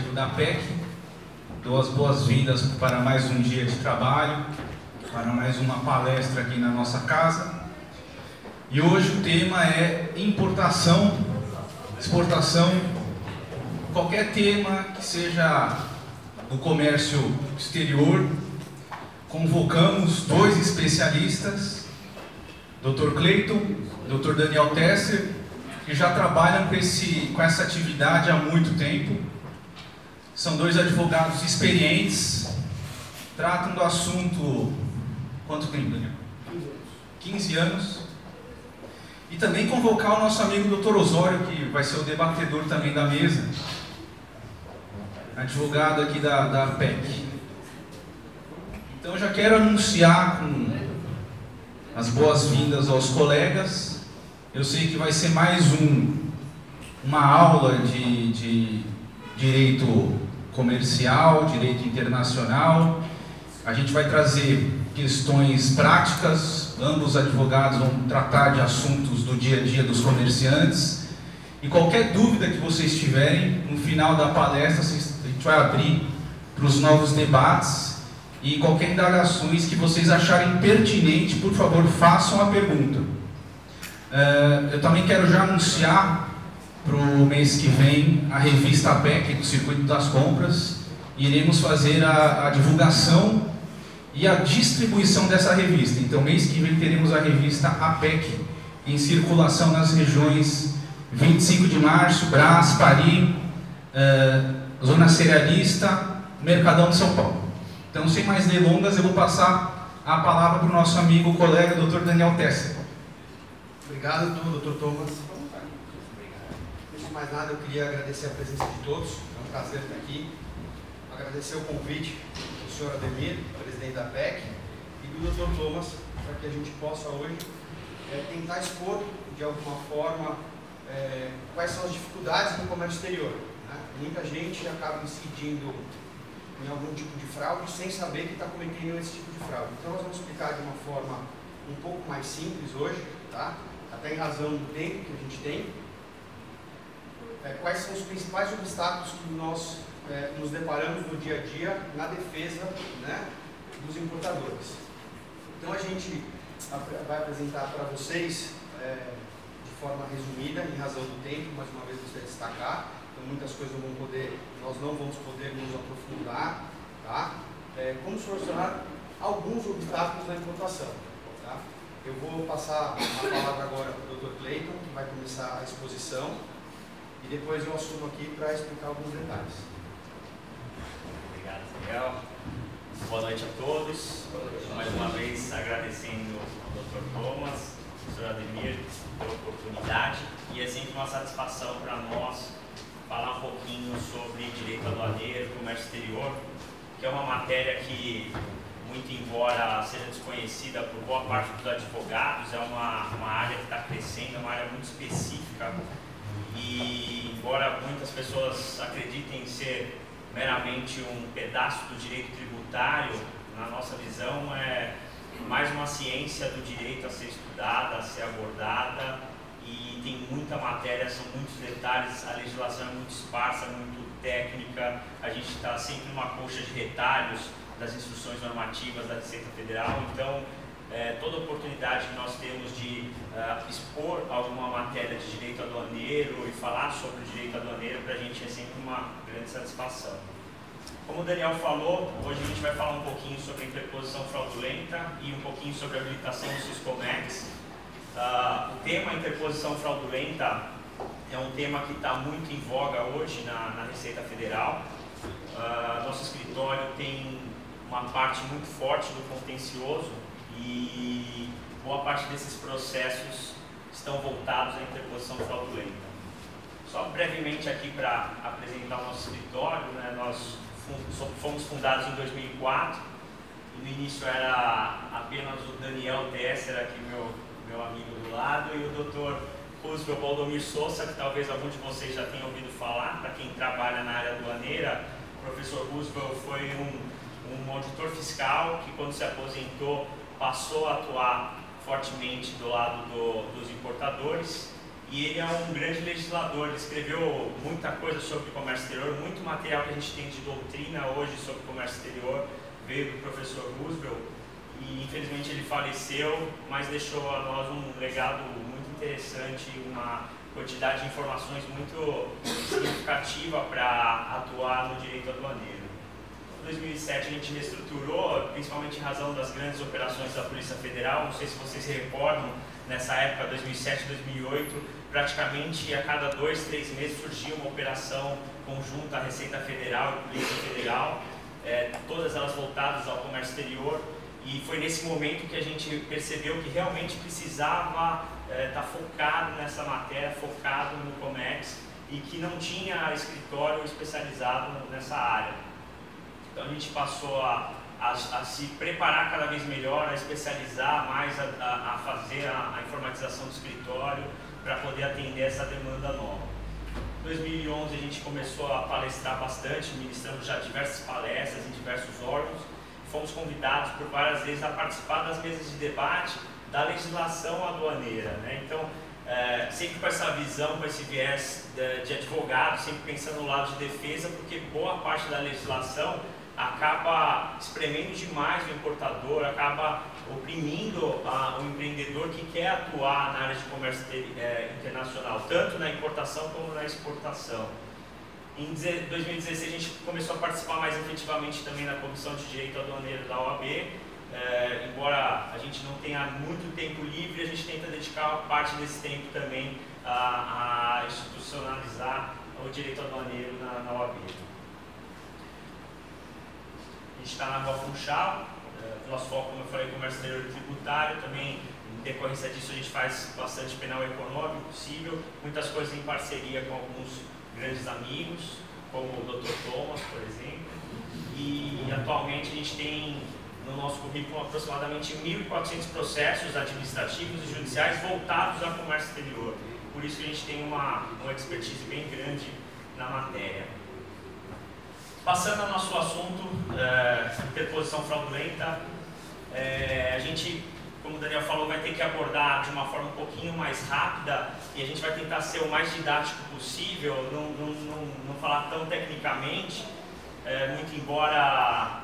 Legislativo da PEC. Dou as boas-vindas para mais um dia de trabalho, para mais uma palestra aqui na nossa casa. E hoje o tema é importação, exportação, qualquer tema que seja do comércio exterior. Convocamos dois especialistas, Dr. Cleiton, Dr. Daniel Tesser, que já trabalham com essa atividade há muito tempo. São dois advogados experientes, tratam do assunto... Quanto tempo, Daniel? 15 anos. E também convocar o nosso amigo Dr. Osório, que vai ser o debatedor também da mesa, advogado aqui da PEC. Então já quero anunciar com as boas-vindas aos colegas. Eu sei que vai ser mais uma aula de direito comercial, direito internacional. A gente vai trazer questões práticas, ambos advogados vão tratar de assuntos do dia a dia dos comerciantes. E qualquer dúvida que vocês tiverem, no final da palestra, a gente vai abrir para os novos debates. E qualquer indagações que vocês acharem pertinente, por favor, façam a pergunta. Eu também quero já anunciar para o mês que vem a revista PEC do Circuito das Compras. Iremos fazer a divulgação e a distribuição dessa revista. Então, mês que vem teremos a revista APEC em circulação nas regiões 25 de Março, Brás, Paris, Zona Cerealista, Mercadão de São Paulo. Então, sem mais delongas, eu vou passar a palavra para o nosso amigo, colega, Dr. Daniel Tesser. Obrigado, Dr. Thomas. Antes de mais nada, eu queria agradecer a presença de todos. É um prazer estar aqui. Agradecer o convite do senhor Ademir, presidente da PEC, e do Dr. Thomas, para que a gente possa hoje tentar expor, de alguma forma, quais são as dificuldades do comércio exterior. Né? Muita gente acaba incidindo em algum tipo de fraude sem saber que está cometendo esse tipo de fraude. Então nós vamos explicar de uma forma um pouco mais simples hoje, tá? Até em razão do tempo que a gente tem, quais são os principais obstáculos que nós nos deparamos no dia a dia na defesa, né, dos importadores. Então a gente vai apresentar para vocês de forma resumida, em razão do tempo, mais uma vez gostaria de destacar. Então, muitas coisas nós não vamos poder nos aprofundar, tá? Como solucionar alguns obstáculos na importação, tá? Eu vou passar a palavra agora para o Dr. Cleiton, que vai começar a exposição, e depois eu assumo aqui para explicar alguns detalhes. Obrigado, Daniel. Boa noite a todos. Mais uma vez agradecendo ao Dr. Thomas, ao Sr. Ademir, pela oportunidade, e é sempre uma satisfação para nós falar um pouquinho sobre direito aduaneiro, comércio exterior, que é uma matéria que, muito embora seja desconhecida por boa parte dos advogados, é uma área que está crescendo, é uma área muito específica, e embora muitas pessoas acreditem ser meramente um pedaço do direito tributário, na nossa visão é mais uma ciência do direito a ser estudada, a ser abordada, e tem muita matéria, são muitos detalhes, a legislação é muito esparsa, muito técnica, a gente está sempre numa coxa de retalhos das instruções normativas da Receita Federal, então toda oportunidade que nós temos de expor alguma matéria de direito aduaneiro e falar sobre o direito aduaneiro, para a gente é sempre uma grande satisfação. Como o Daniel falou, hoje a gente vai falar um pouquinho sobre a interposição fraudulenta e um pouquinho sobre a habilitação do Siscomex. O tema interposição fraudulenta é um tema que está muito em voga hoje na Receita Federal. Nosso escritório tem uma parte muito forte do contencioso e boa parte desses processos estão voltados à interposição fraudulenta. Só brevemente aqui para apresentar o nosso escritório, né? Nós fomos fundados em 2004 e no início era apenas o Daniel Tesser, aqui meu amigo do lado, e o Dr. Roosevelt Baldomir Souza, que talvez algum de vocês já tenham ouvido falar. Para quem trabalha na área aduaneira, o professor Roosevelt foi um auditor fiscal que, quando se aposentou, passou a atuar fortemente do lado dos importadores e ele é um grande legislador. Ele escreveu muita coisa sobre comércio exterior, muito material que a gente tem de doutrina hoje sobre comércio exterior veio do professor Roosevelt, e infelizmente ele faleceu, mas deixou a nós um legado muito interessante, uma quantidade de informações muito significativa para atuar no direito aduaneiro. Em 2007 a gente reestruturou, principalmente em razão das grandes operações da Polícia Federal. Não sei se vocês se recordam, nessa época, 2007, 2008, praticamente a cada 2, 3 meses surgia uma operação conjunta à Receita Federal e Polícia Federal, todas elas voltadas ao comércio exterior. E foi nesse momento que a gente percebeu que realmente precisava estar focado nessa matéria, focado no Comex, e que não tinha escritório especializado nessa área. Então a gente passou a se preparar cada vez melhor, a especializar mais, a fazer a informatização do escritório para poder atender essa demanda nova. Em 2011 a gente começou a palestrar bastante, ministramos já diversas palestras em diversos órgãos. Fomos convidados por várias vezes a participar das mesas de debate da legislação aduaneira, né? Então, sempre com essa visão, com esse viés de advogado, sempre pensando no lado de defesa, porque boa parte da legislação acaba espremendo demais o importador, acaba oprimindo o empreendedor que quer atuar na área de comércio internacional, tanto na importação como na exportação. Em 2016 a gente começou a participar mais efetivamente também na Comissão de Direito Aduaneiro da OAB. Embora a gente não tenha muito tempo livre, a gente tenta dedicar parte desse tempo também a institucionalizar o direito aduaneiro na OAB. A gente está na Rua Funchal, nosso foco, como eu falei, comércio exterior e tributário. Também, em decorrência disso, a gente faz bastante penal econômico possível, muitas coisas em parceria com alguns grandes amigos, como o Dr. Thomas, por exemplo, e atualmente a gente tem no nosso currículo aproximadamente 1.400 processos administrativos e judiciais voltados ao comércio exterior. Por isso que a gente tem uma expertise bem grande na matéria. Passando ao nosso assunto, interposição fraudulenta, a gente, como o Daniel falou, vai ter que abordar de uma forma um pouquinho mais rápida e a gente vai tentar ser o mais didático possível, não falar tão tecnicamente, muito embora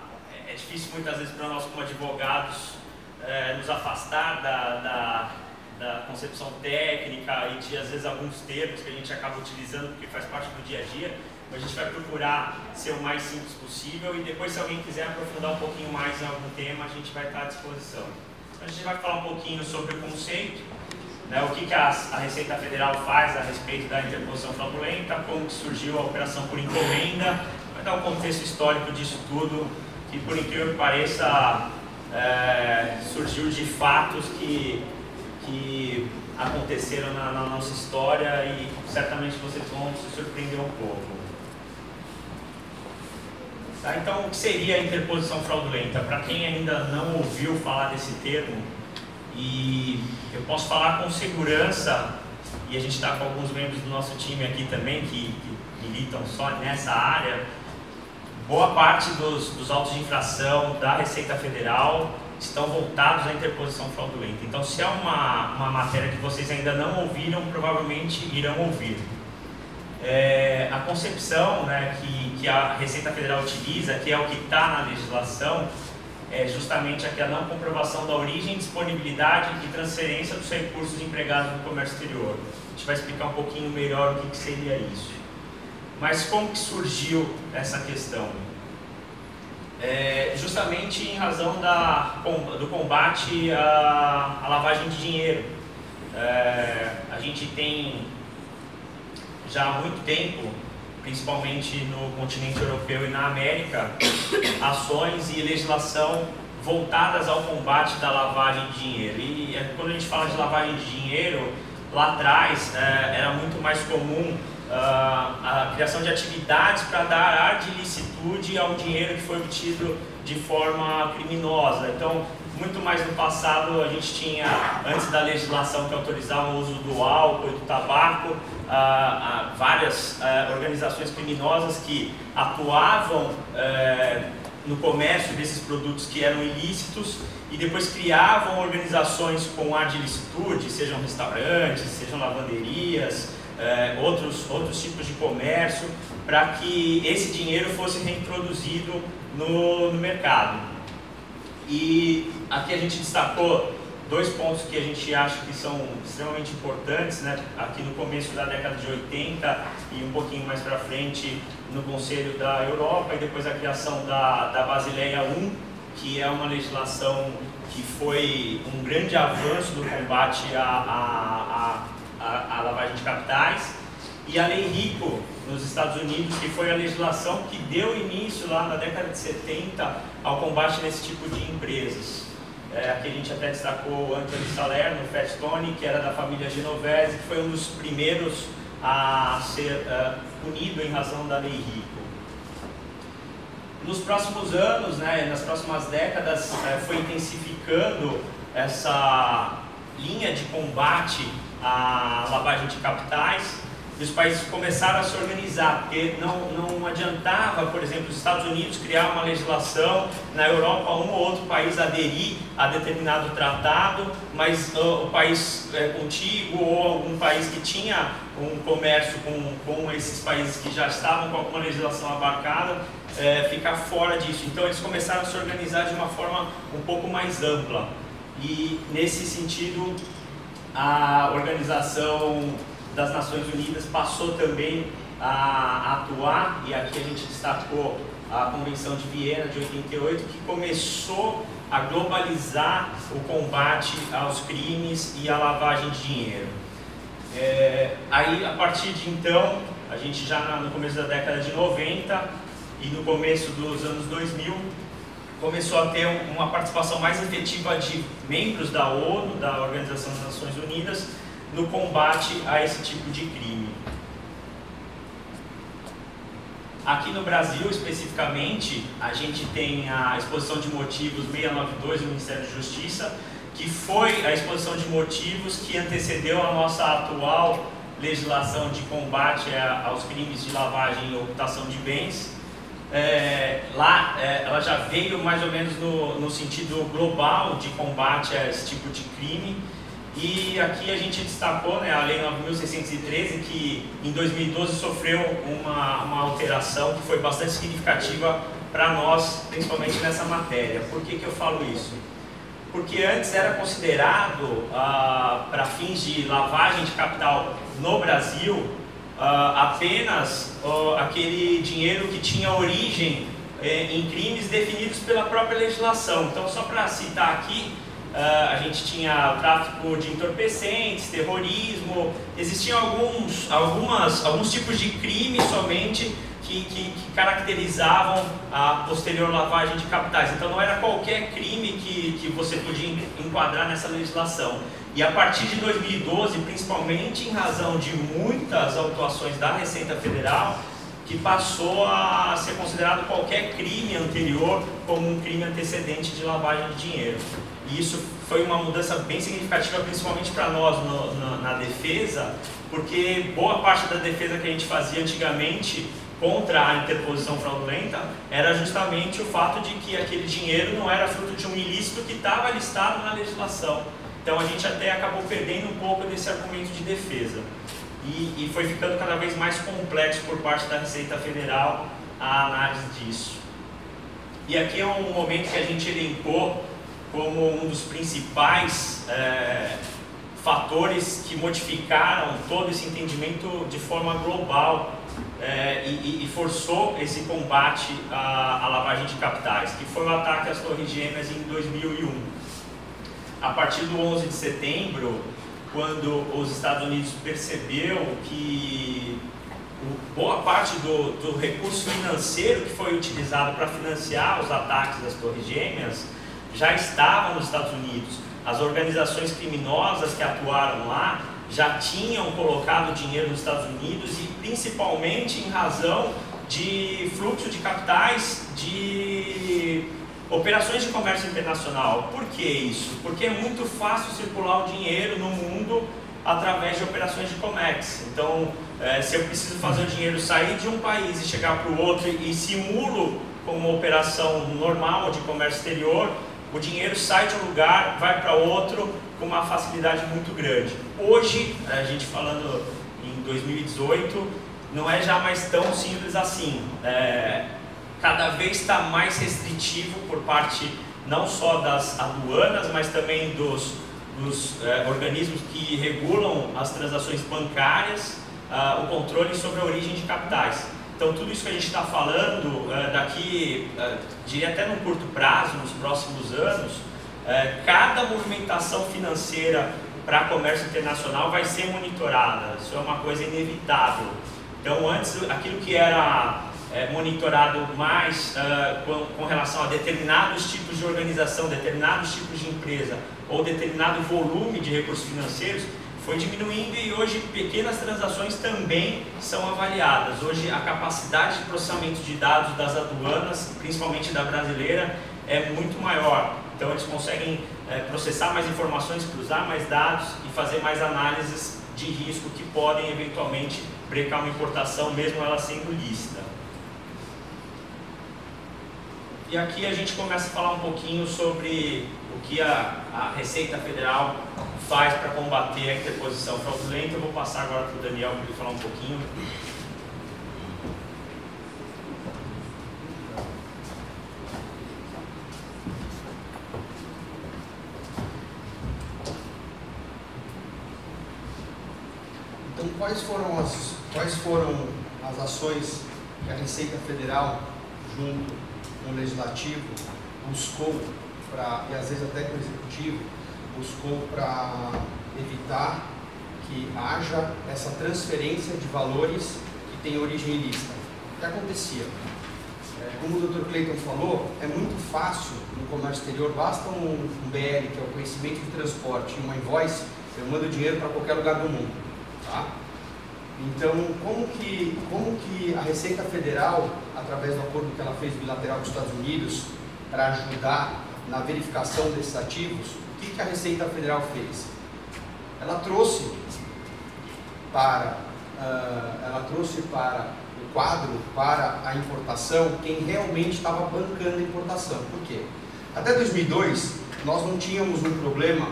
é difícil muitas vezes para nós como advogados nos afastar da concepção técnica e de às vezes alguns termos que a gente acaba utilizando porque faz parte do dia a dia, mas a gente vai procurar ser o mais simples possível e depois, se alguém quiser aprofundar um pouquinho mais em algum tema, a gente vai estar à disposição. A gente vai falar um pouquinho sobre o conceito, né, o que a Receita Federal faz a respeito da interposição fraudulenta, como que surgiu a operação por encomenda, vai dar um contexto histórico disso tudo, que por incrível que pareça, surgiu de fatos que aconteceram na nossa história e certamente vocês vão se surpreender um pouco. Tá, então, o que seria a interposição fraudulenta? Para quem ainda não ouviu falar desse termo, e eu posso falar com segurança, e a gente está com alguns membros do nosso time aqui também que militam só nessa área, boa parte dos autos de infração da Receita Federal estão voltados à interposição fraudulenta. Então, se é uma matéria que vocês ainda não ouviram, provavelmente irão ouvir. A concepção, né, que a Receita Federal utiliza, que é o que está na legislação, é justamente a não comprovação da origem, disponibilidade e transferência dos recursos empregados no comércio exterior. A gente vai explicar um pouquinho melhor o que seria isso. Mas como que surgiu essa questão? Justamente em razão do combate à lavagem de dinheiro. A gente tem já há muito tempo, principalmente no continente europeu e na América, ações e legislação voltadas ao combate da lavagem de dinheiro. E quando a gente fala de lavagem de dinheiro, lá atrás era muito mais comum a criação de atividades para dar ar de ilicitude ao dinheiro que foi obtido de forma criminosa. Então, muito mais no passado, a gente tinha, antes da legislação que autorizava o uso do álcool e do tabaco, várias organizações criminosas que atuavam no comércio desses produtos que eram ilícitos e depois criavam organizações com ar de ilicitude, sejam restaurantes, sejam lavanderias, outros tipos de comércio, para que esse dinheiro fosse reintroduzido no mercado. E aqui a gente destacou 2 pontos que a gente acha que são extremamente importantes, né? Aqui no começo da década de 80 e um pouquinho mais para frente no Conselho da Europa, e depois a criação da Basileia I, que é uma legislação que foi um grande avanço do combate à lavagem de capitais, e a Lei Rico nos Estados Unidos, que foi a legislação que deu início lá na década de 70 ao combate nesse tipo de empresas. Aqui a gente até destacou o Anthony Salerno, o Fat Tony, que era da família Genovese, que foi um dos primeiros a ser punido em razão da Lei Rico. Nos próximos anos, né, nas próximas décadas, foi intensificando essa linha de combate à lavagem de capitais, e os países começaram a se organizar, porque não adiantava, por exemplo, os Estados Unidos criar uma legislação, na Europa um ou outro país aderir a determinado tratado, mas o país contíguo ou algum país que tinha um comércio com esses países que já estavam com alguma legislação abarcada, ficar fora disso. Então eles começaram a se organizar de uma forma um pouco mais ampla, e nesse sentido a Organização das Nações Unidas passou também a atuar, e aqui a gente destacou a Convenção de Viena de 88, que começou a globalizar o combate aos crimes e à lavagem de dinheiro. Aí, a partir de então, a gente já no começo da década de 90 e no começo dos anos 2000, começou a ter uma participação mais efetiva de membros da ONU, da Organização das Nações Unidas, no combate a esse tipo de crime. Aqui no Brasil, especificamente, a gente tem a exposição de motivos 692 do Ministério da Justiça, que foi a exposição de motivos que antecedeu a nossa atual legislação de combate aos crimes de lavagem e ocultação de bens. Ela já veio mais ou menos no sentido global de combate a esse tipo de crime. E aqui a gente destacou, né, a Lei 9.613, que em 2012 sofreu uma alteração que foi bastante significativa para nós, principalmente nessa matéria. Por que eu falo isso? Porque antes era considerado, para fins de lavagem de capital no Brasil, apenas aquele dinheiro que tinha origem em crimes definidos pela própria legislação. Então, só para citar aqui, a gente tinha o tráfico de entorpecentes, terrorismo, existiam alguns tipos de crimes somente que caracterizavam a posterior lavagem de capitais. Então não era qualquer crime que você podia enquadrar nessa legislação. E a partir de 2012, principalmente em razão de muitas autuações da Receita Federal, que passou a ser considerado qualquer crime anterior como um crime antecedente de lavagem de dinheiro. E isso foi uma mudança bem significativa, principalmente para nós na defesa, porque boa parte da defesa que a gente fazia antigamente contra a interposição fraudulenta era justamente o fato de que aquele dinheiro não era fruto de um ilícito que estava listado na legislação. Então a gente até acabou perdendo um pouco desse argumento de defesa. E foi ficando cada vez mais complexo por parte da Receita Federal a análise disso. E aqui é um momento que a gente elencou como um dos principais fatores que modificaram todo esse entendimento de forma global e forçou esse combate à lavagem de capitais, que foi o ataque às Torres Gêmeas em 2001. A partir do 11 de setembro, quando os Estados Unidos percebeu que boa parte do recurso financeiro que foi utilizado para financiar os ataques das Torres Gêmeas já estava nos Estados Unidos. As organizações criminosas que atuaram lá já tinham colocado dinheiro nos Estados Unidos, e principalmente em razão de fluxo de capitais, de operações de comércio internacional. Por que isso? Porque é muito fácil circular o dinheiro no mundo através de operações de COMEX. Então, se eu preciso fazer o dinheiro sair de um país e chegar para o outro e simulo como uma operação normal de comércio exterior, o dinheiro sai de um lugar, vai para outro com uma facilidade muito grande. Hoje, a gente falando em 2018, não é já mais tão simples assim. Cada vez está mais restritivo por parte não só das aduanas, mas também dos organismos que regulam as transações bancárias, o controle sobre a origem de capitais. Então, tudo isso que a gente está falando, daqui, diria até no curto prazo, nos próximos anos, cada movimentação financeira para comércio internacional vai ser monitorada. Isso é uma coisa inevitável. Então, antes, aquilo que era monitorado mais com relação a determinados tipos de organização, determinados tipos de empresa ou determinado volume de recursos financeiros, foi diminuindo e hoje pequenas transações também são avaliadas. Hoje a capacidade de processamento de dados das aduanas, principalmente da brasileira, é muito maior. Então eles conseguem processar mais informações, cruzar mais dados e fazer mais análises de risco que podem eventualmente brecar uma importação, mesmo ela sendo lícita. E aqui a gente começa a falar um pouquinho sobre o que a Receita Federal faz para combater a interposição fraudulenta. Eu vou passar agora para o Daniel para ele falar um pouquinho. Então, quais foram as ações que a Receita Federal, junto com o Legislativo, buscou e às vezes até com o Executivo, buscou para evitar que haja essa transferência de valores que tem origem ilícita? O que acontecia? Como o Dr. Clayton falou, é muito fácil no comércio exterior, basta um BL, que é o conhecimento de transporte, e uma invoice, eu mando dinheiro para qualquer lugar do mundo. Tá? Então, como que a Receita Federal, através do acordo que ela fez bilateral com os Estados Unidos, para ajudar na verificação desses ativos, o que a Receita Federal fez? Ela trouxe para o quadro, para a importação, quem realmente estava bancando a importação. Por quê? Até 2002, nós não tínhamos um problema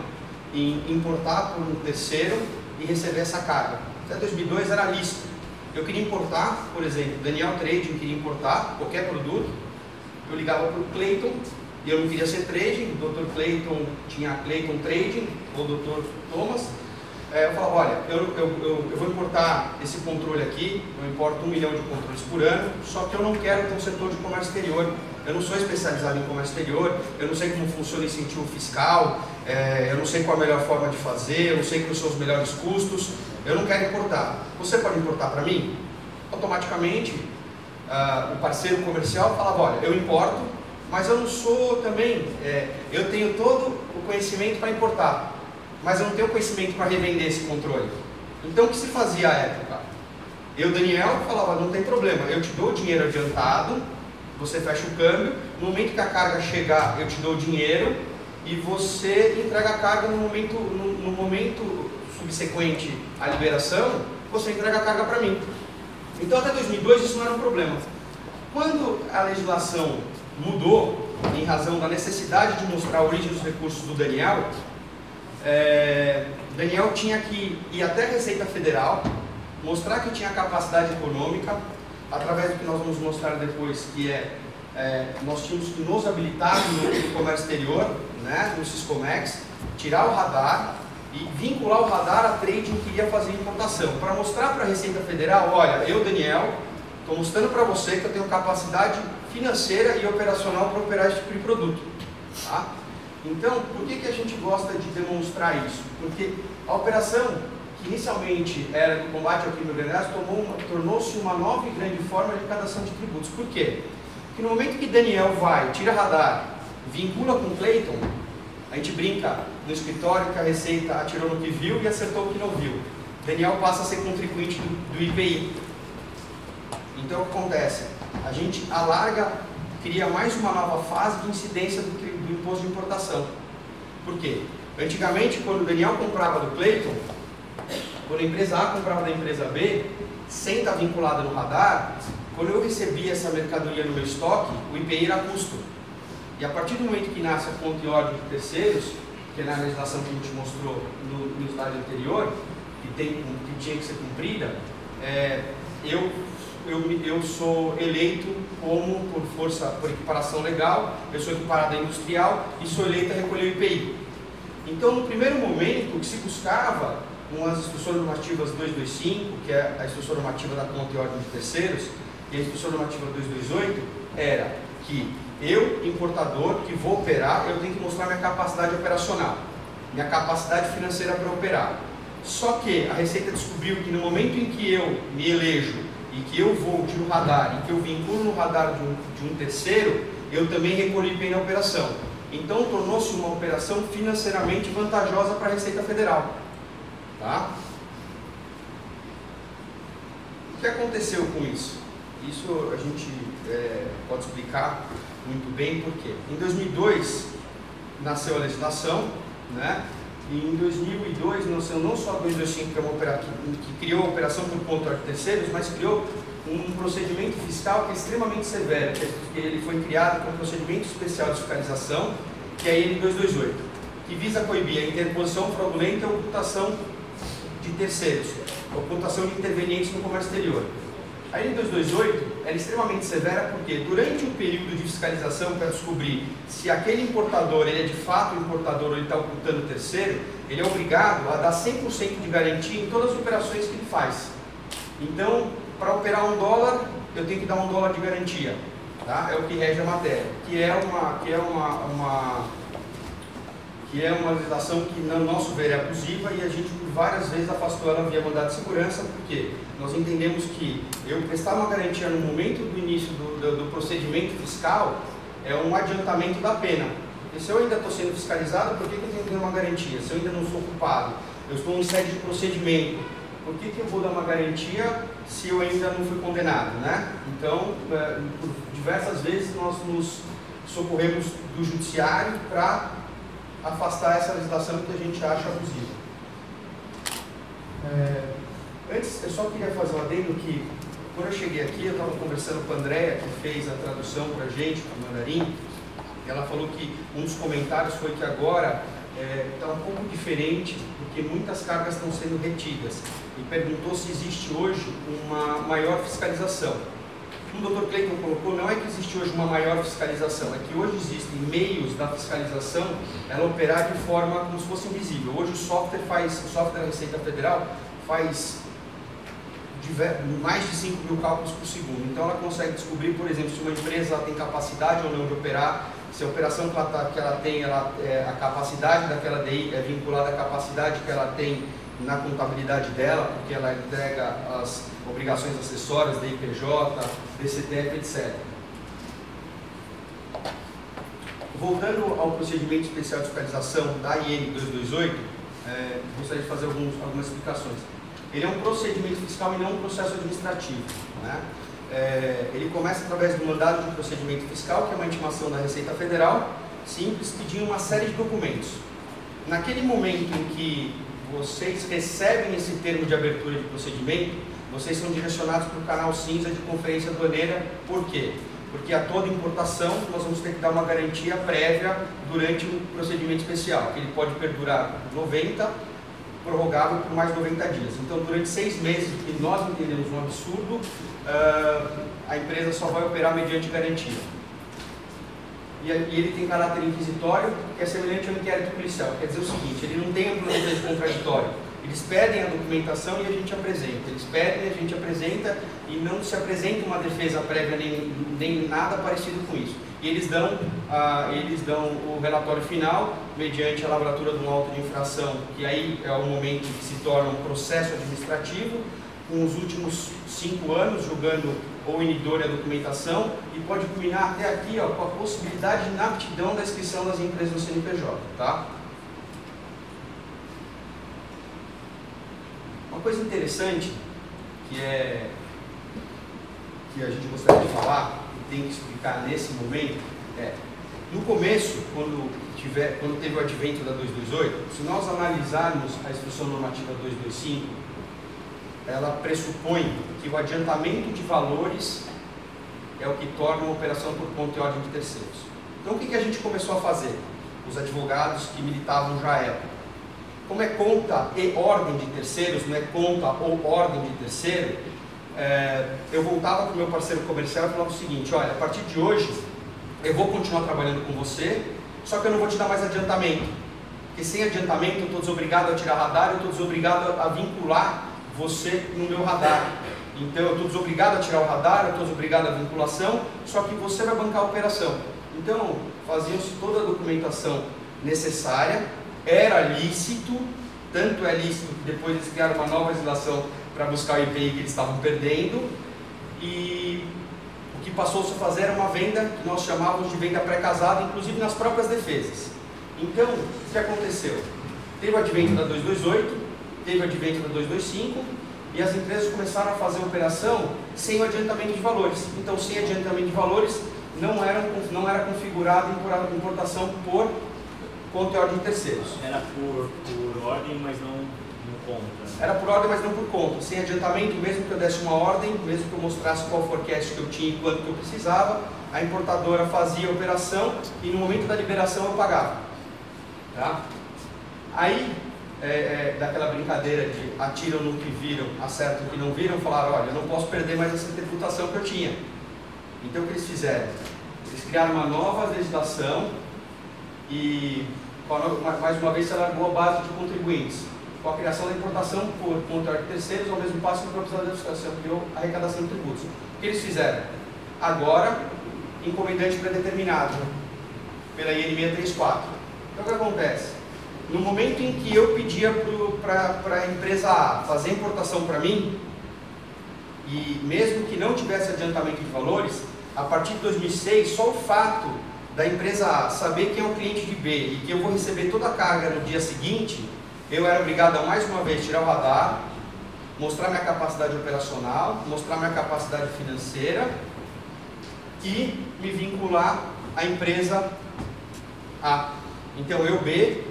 em importar por um terceiro e receber essa carga. Até 2002 era lícito. Eu queria importar, por exemplo, Daniel Trading queria importar qualquer produto, eu ligava para o Clayton, e eu não queria ser trading, o Dr. Clayton tinha Clayton Trading, ou Dr. Thomas. Eu falava, olha, eu vou importar esse controle aqui, eu importo 1 milhão de controles por ano, só que eu não quero ter um setor de comércio exterior. Eu não sou especializado em comércio exterior, eu não sei como funciona o incentivo fiscal, eu não sei qual a melhor forma de fazer, eu não sei quais são os melhores custos, eu não quero importar. Você pode importar para mim? Automaticamente, o parceiro comercial falava, olha, eu importo, mas eu não sou também, eu tenho todo o conhecimento para importar, mas eu não tenho conhecimento para revender esse controle. Então o que se fazia à época? Eu, Daniel, falava, não tem problema, eu te dou o dinheiro adiantado, você fecha o câmbio, no momento que a carga chegar, eu te dou o dinheiro e você entrega a carga no momento subsequente à liberação, você entrega a carga para mim. Então até 2002 isso não era um problema. Quando a legislação mudou, em razão da necessidade de mostrar a origem dos recursos do Daniel, Daniel tinha que ir até a Receita Federal, mostrar que tinha capacidade econômica, através do que nós vamos mostrar depois, que nós tínhamos que nos habilitar no comércio exterior, né, no Siscomex, tirar o radar e vincular o radar a trading que iria fazer importação, para mostrar para a Receita Federal, olha, eu, Daniel, estou mostrando para você que eu tenho capacidade financeira e operacional para operar esse tipo de produto. Tá? Então, por que a gente gosta de demonstrar isso? Porque a operação, que inicialmente era do combate ao crime organizado, tornou-se uma nova e grande forma de arrecadação de tributos. Por quê? Porque no momento que Daniel vai, tira radar, vincula com Clayton, a gente brinca no escritório que a Receita atirou no que viu e acertou o que não viu. Daniel passa a ser contribuinte do IPI. Então o que acontece? A gente alarga, cria mais uma nova fase de incidência do imposto de importação. Por quê? Antigamente, quando o Daniel comprava do Clayton, quando a empresa A comprava da empresa B, sem estar vinculada no radar, quando eu recebia essa mercadoria no meu estoque, o IPI era custo. E a partir do momento que nasce a conta e ordem de terceiros, que é na legislação que a gente mostrou no slide anterior, que tinha que ser cumprida, eu sou eleito como, por equiparação legal, eu sou equiparado a industrial e sou eleito a recolher o IPI. Então, no primeiro momento, o que se buscava, com as instruções normativas 225, que é a instrução normativa da conta e ordem de terceiros, e a instrução normativa 228, era que eu, importador, que vou operar, eu tenho que mostrar minha capacidade operacional, minha capacidade financeira para operar. Só que a Receita descobriu que no momento em que eu me elejo e que eu vou no radar e que eu vinculo no radar de um terceiro, eu também recolho IPI na operação. Então tornou-se uma operação financeiramente vantajosa para a Receita Federal. Tá? O que aconteceu com isso? Isso a gente pode explicar muito bem por quê. Em 2002 nasceu a legislação, né? E em 2002 nasceu não só a 225, que criou a operação por conta de terceiros, mas criou um procedimento fiscal que é extremamente severo, que ele foi criado com um procedimento especial de fiscalização, que é a IN 228, que visa coibir a interposição fraudulenta e a ocultação de terceiros, a ocultação de intervenientes no comércio exterior. A IN 228 é extremamente severa porque durante o período de fiscalização para descobrir se aquele importador ele é de fato importador ou ele está ocultando o terceiro, ele é obrigado a dar 100% de garantia em todas as operações que ele faz. Então, para operar $1, eu tenho que dar $1 de garantia. Tá? É o que rege a matéria, que é uma legislação que, no nosso ver, é abusiva e a gente, por várias vezes, afastou ela via mandado de segurança, porque nós entendemos que eu prestar uma garantia no momento do início do procedimento fiscal é um adiantamento da pena. Porque se eu ainda estou sendo fiscalizado, por que eu tenho que dar uma garantia? Se eu ainda não sou culpado, eu estou em sede de procedimento, por que eu vou dar uma garantia se eu ainda não fui condenado, né? Então, por diversas vezes nós nos socorremos do judiciário para afastar essa legislação que a gente acha abusiva. Antes, eu só queria fazer um adendo que, quando eu cheguei aqui, eu estava conversando com a Andréia, que fez a tradução para a gente, para o mandarim. Ela falou que um dos comentários foi que agora está um pouco diferente, porque muitas cargas estão sendo retidas. E perguntou se existe hoje uma maior fiscalização. Como o Dr. Clayton colocou, não é que existe hoje uma maior fiscalização, é que hoje existem meios da fiscalização ela operar de forma como se fosse invisível. Hoje o software da Receita Federal faz mais de 5 mil cálculos por segundo. Então ela consegue descobrir, por exemplo, se uma empresa tem capacidade ou não de operar, se a operação que ela tem, a capacidade daquela DI é vinculada à capacidade que ela tem na contabilidade dela, porque ela entrega as obrigações acessórias, DIPJ, DCTF, etc. Voltando ao procedimento especial de fiscalização da IN 228, gostaria de fazer algumas explicações. Ele é um procedimento fiscal e não um processo administrativo, né? Ele começa através do mandado de procedimento fiscal, que é uma intimação da Receita Federal, simples, pedindo uma série de documentos. Naquele momento em que vocês recebem esse termo de abertura de procedimento, vocês são direcionados para o canal cinza de conferência aduaneira. Por quê? Porque a toda importação nós vamos ter que dar uma garantia prévia durante o procedimento especial, que ele pode perdurar 90, prorrogável por mais 90 dias. Então, durante 6 meses, que nós entendemos um absurdo, a empresa só vai operar mediante garantia. E ele tem caráter inquisitório, que é semelhante ao inquérito policial. Quer dizer o seguinte, ele não tem amplo de contraditório. Eles pedem a documentação e a gente apresenta. Eles pedem, a gente apresenta e não se apresenta uma defesa prévia nem nada parecido com isso. E eles dão o relatório final mediante a lavratura de um auto de infração, que aí é o momento que se torna um processo administrativo, com os últimos 5 anos julgando ou inidor a documentação, e pode culminar até aqui com a possibilidade de inaptidão da inscrição das empresas no CNPJ. Tá? Uma coisa interessante que a gente gostaria de falar e tem que explicar nesse momento no começo, quando teve o advento da 228, se nós analisarmos a instrução normativa 225, ela pressupõe que o adiantamento de valores é o que torna uma operação por conta e ordem de terceiros. Então o que a gente começou a fazer? Os advogados que militavam já à época. Como é conta e ordem de terceiros, não é conta ou ordem de terceiro, eu voltava para o meu parceiro comercial e falava o seguinte: olha, a partir de hoje eu vou continuar trabalhando com você, só que eu não vou te dar mais adiantamento, porque sem adiantamento eu estou desobrigado a tirar radar, eu estou desobrigado a vincular você no meu radar. Então eu estou desobrigado a tirar o radar, eu estou desobrigado a vinculação, só que você vai bancar a operação. Então fazia-se toda a documentação necessária, era lícito, tanto é lícito que depois eles criaram uma nova legislação para buscar o IPI que eles estavam perdendo, e o que passou-se a fazer era uma venda que nós chamávamos de venda pré-casada, inclusive nas próprias defesas. Então, o que aconteceu? Teve o advento da 228, teve o advento da 225, e as empresas começaram a fazer operação sem o adiantamento de valores. Então, sem adiantamento de valores, não era configurada a importação por conta e ordem de terceiros. Era por ordem, mas não conta. Era por ordem, mas não por conta. Sem adiantamento, mesmo que eu desse uma ordem, mesmo que eu mostrasse qual forecast que eu tinha e quanto que eu precisava, a importadora fazia a operação e no momento da liberação eu pagava. Tá? Aí, daquela brincadeira de atiram no que viram, acertam no que não viram, falaram: olha, eu não posso perder mais essa tributação que eu tinha. Então o que eles fizeram? Eles criaram uma nova legislação e, mais uma vez, se alargou a base de contribuintes, com a criação da importação por conta de terceiros, ao mesmo passo que a propriedade da legislação criou a arrecadação de tributos. O que eles fizeram? Agora, encomendante predeterminado, pela IN 634. Então o que acontece? No momento em que eu pedia para a empresa A fazer a importação para mim, e mesmo que não tivesse adiantamento de valores, a partir de 2006, só o fato da empresa A saber quem é o cliente de B e que eu vou receber toda a carga no dia seguinte, eu era obrigado a mais uma vez tirar o radar, mostrar minha capacidade operacional, mostrar minha capacidade financeira e me vincular à empresa A. Então eu, B,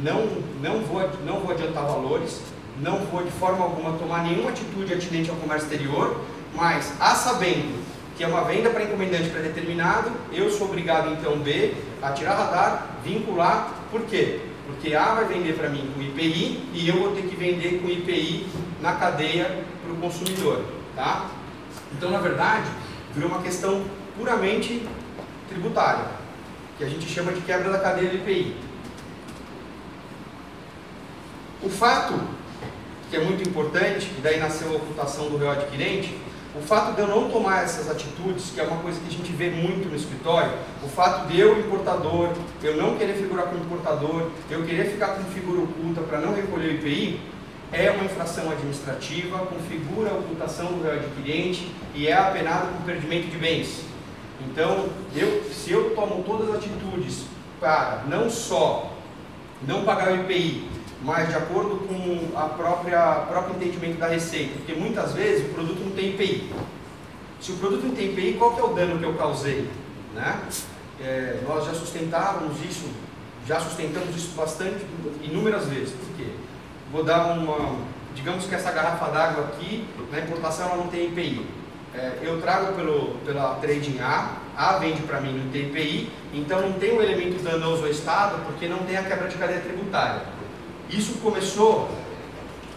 não vou adiantar valores, não vou de forma alguma tomar nenhuma atitude atinente ao comércio exterior, mas sabendo que é uma venda para encomendante pré-determinado, eu sou obrigado então, B, a tirar radar, vincular. Por quê? Porque A vai vender para mim com IPI e eu vou ter que vender com IPI na cadeia para o consumidor. Tá? Então, na verdade, virou uma questão puramente tributária, que a gente chama de quebra da cadeia do IPI. O fato, que é muito importante, e daí nasceu a ocultação do réu adquirente, o fato de eu não tomar essas atitudes, que é uma coisa que a gente vê muito no escritório, o fato de eu, importador, eu não querer figurar como importador, eu querer ficar com figura oculta para não recolher o IPI, é uma infração administrativa, configura a ocultação do réu adquirente e é apenado com perdimento de bens. Então, se eu tomo todas as atitudes para não só não pagar o IPI, mas de acordo com o próprio entendimento da Receita, porque muitas vezes o produto não tem IPI. Se o produto não tem IPI, qual que é o dano que eu causei? Né? Nós já sustentamos isso bastante, inúmeras vezes. Por quê? Vou dar digamos que essa garrafa d'água aqui, na importação ela não tem IPI. Eu trago pela trading A vende para mim, não tem IPI, então não tem um elemento danoso ao Estado, porque não tem a quebra de cadeia tributária. Isso começou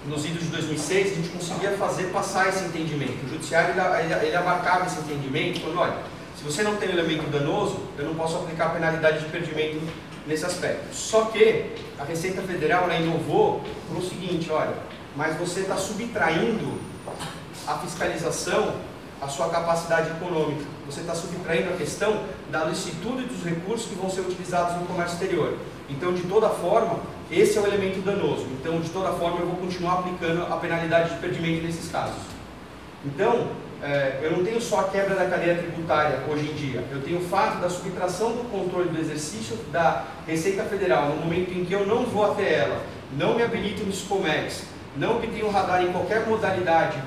nos idos de 2006, a gente conseguia passar esse entendimento. O judiciário ele abarcava esse entendimento, falando: olha, se você não tem um elemento danoso, eu não posso aplicar a penalidade de perdimento nesse aspecto. Só que a Receita Federal ela inovou para o seguinte: olha, mas você está subtraindo a fiscalização, a sua capacidade econômica. Você está subtraindo a questão da licitude dos recursos que vão ser utilizados no comércio exterior. Então, de toda forma, esse é o elemento danoso. Então, de toda forma, eu vou continuar aplicando a penalidade de perdimento nesses casos. Então, eu não tenho só a quebra da cadeia tributária hoje em dia. Eu tenho o fato da subtração do controle do exercício da Receita Federal no momento em que eu não vou até ela, não me habilito no SCOMEX, não obtenho o radar em qualquer modalidade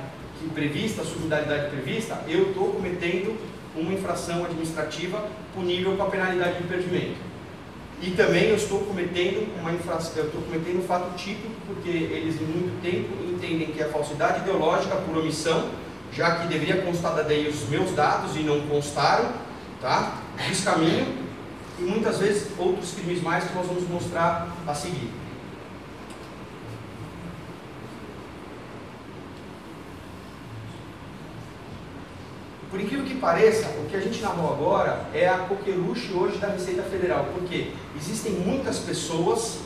prevista, submodalidade prevista, eu estou cometendo uma infração administrativa punível com a penalidade de perdimento. E também eu estou cometendo um fato típico, porque eles em muito tempo entendem que a falsidade ideológica por omissão já que deveria constar da DI os meus dados e não constaram, tá? Descaminho, e muitas vezes outros crimes mais que nós vamos mostrar a seguir. Por incrível que pareça, o que a gente narrou agora é a coqueluche hoje da Receita Federal, porque existem muitas pessoas